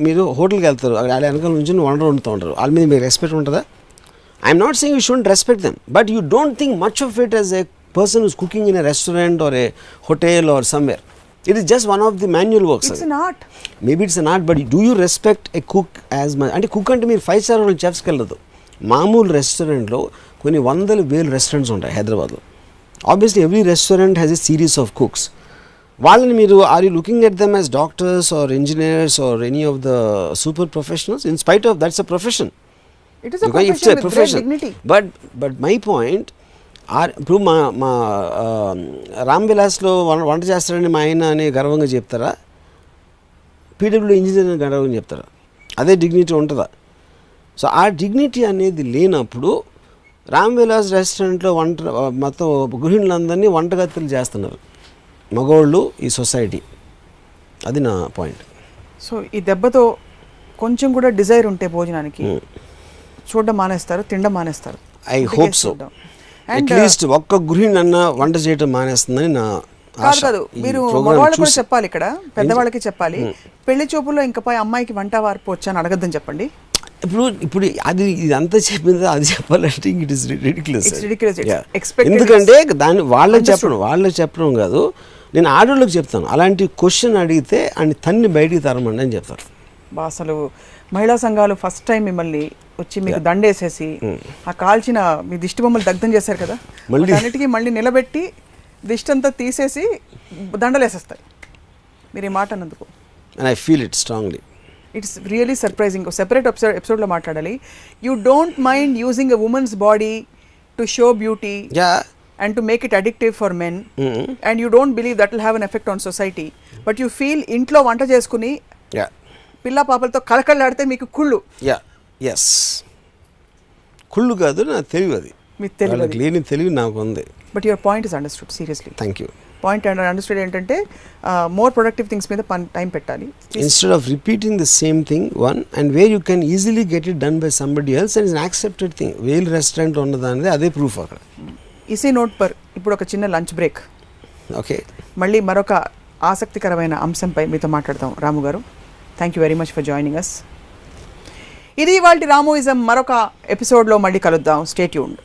మీరు హోటల్కి వెళ్తారు, వాళ్ళ వెనకాల నుంచి వంట వండుతూ ఉంటారు, వాళ్ళ మీద మీకు రెస్పెక్ట్ ఉంటుందా? I'm not saying you shouldn't respect them, but you don't think much of it as a person who's cooking in a restaurant or a hotel or somewhere. It is just one of the manual works. It's an art. Maybe it's an art, but do you respect a cook as much? అంటే cook అంటే మీరు 5-star hotel చెఫ్స్కి వెళ్ళదు. మామూలు రెస్టారెంట్లో కొన్ని 100,000 restaurants ఉంటాయి హైదరాబాద్లో. Obviously every restaurant has a series of cooks. వాళ్ళని మీరు are you looking at them as doctors or engineers or any of the super professionals? In spite of that's a profession. It is a profession with great dignity. But my point, ఇప్పుడు మా రామ్ విలాస్లో వంట చేస్తారని మా ఆయన అని గర్వంగా చెప్తారా? PW engineer అని గర్వంగా చెప్తారా? అదే డిగ్నిటీ ఉంటుందా? సో ఆ డిగ్నిటీ అనేది లేనప్పుడు రామ్ విలాస్ రెస్టారెంట్లో మొత్తం గృహిణులందరినీ వంటగతులు చేస్తున్నారు మగవాళ్ళు ఈ సొసైటీ. అది నా పాయింట్. సో ఈ దెబ్బతో కొంచెం కూడా డిజైర్ ఉంటే భోజనానికి చూడడం మానేస్తారు, తినడం మానేస్తారు. I hope so. అట్లీస్ట్ ఒక్క గృహిణి అన్న వంట చేయడం మానేస్తుందని నా ఆశ. కాదు మీరు మగవాళ్ళు కూడా చెప్పాలి, ఇక్కడ పెద్దవాళ్ళకి చెప్పాలి. పెళ్లి చూపుల్లో ఇంకపై అమ్మాయికి వంట వార్పు వచ్చా అని అడగద్దని చెప్పండి. ఇప్పుడు అది ఇదంతా చెప్పింది అది చెప్పాలంటే ఇట్ ఇస్ రిడిక్యులస్. ఎందుకంటే దాన్ని వాళ్ళకి చెప్పడం కాదు, నేను ఆడవాళ్ళకి చెప్తాను. అలాంటి క్వశ్చన్ అడిగితే అని తన్ని బయటికి తరమండి అని చెప్తారు. అసలు మహిళా సంఘాలు ఫస్ట్ టైం మిమ్మల్ని వచ్చి మీకు దండేసేసి ఆ కాల్చిన మీ దిష్టి బొమ్మలు దగ్ధం చేశారు కదా, అన్నిటికీ మళ్ళీ నిలబెట్టి దిష్టి అంతా తీసేసి దండలేసేస్తాయి మీరు ఈ మాట అన్నందుకు. And I feel it strongly. It's really surprising. Separate ఎపిసోడ్లో మాట్లాడాలి. You don't mind using a women's body to show beauty and to make it addictive for men, and you don't believe that will have an effect on society, but you feel ఇంట్లో వంట చేసుకుని పిల్ల పాపలతో కలకళ్ళాడితే మీకు కుళ్ళు. Yes, కుళ్ళు కాదు, నా తెలివి. అది మీకు తెలియదు, లేని తెలివి నాకు ఉంది. But your point is understood. Seriously thank you. Point understood ఏంటంటే మోర్ ప్రొడక్టివ్ థింగ్స్ మీద టైం పెట్టాలి. Instead of repeating the same thing one and where you can easily get it done by somebody else and is unaccepted thing. వేల్ restaurant ఉన్నదానిది అదే proof అక్కడ. ఇసీ note per ఇప్పుడు ఒక చిన్న lunch break. Okay, మళ్ళీ మరొక ఆసక్తికరమైన అంశంపై మీతో మాట్లాడతాం. రాము గారు, thank you very much for joining us. ఇది ఇవాల్టి రామోయిజం. మరొక ఎపిసోడ్లో మళ్ళీ కలుద్దాం. Stay tuned.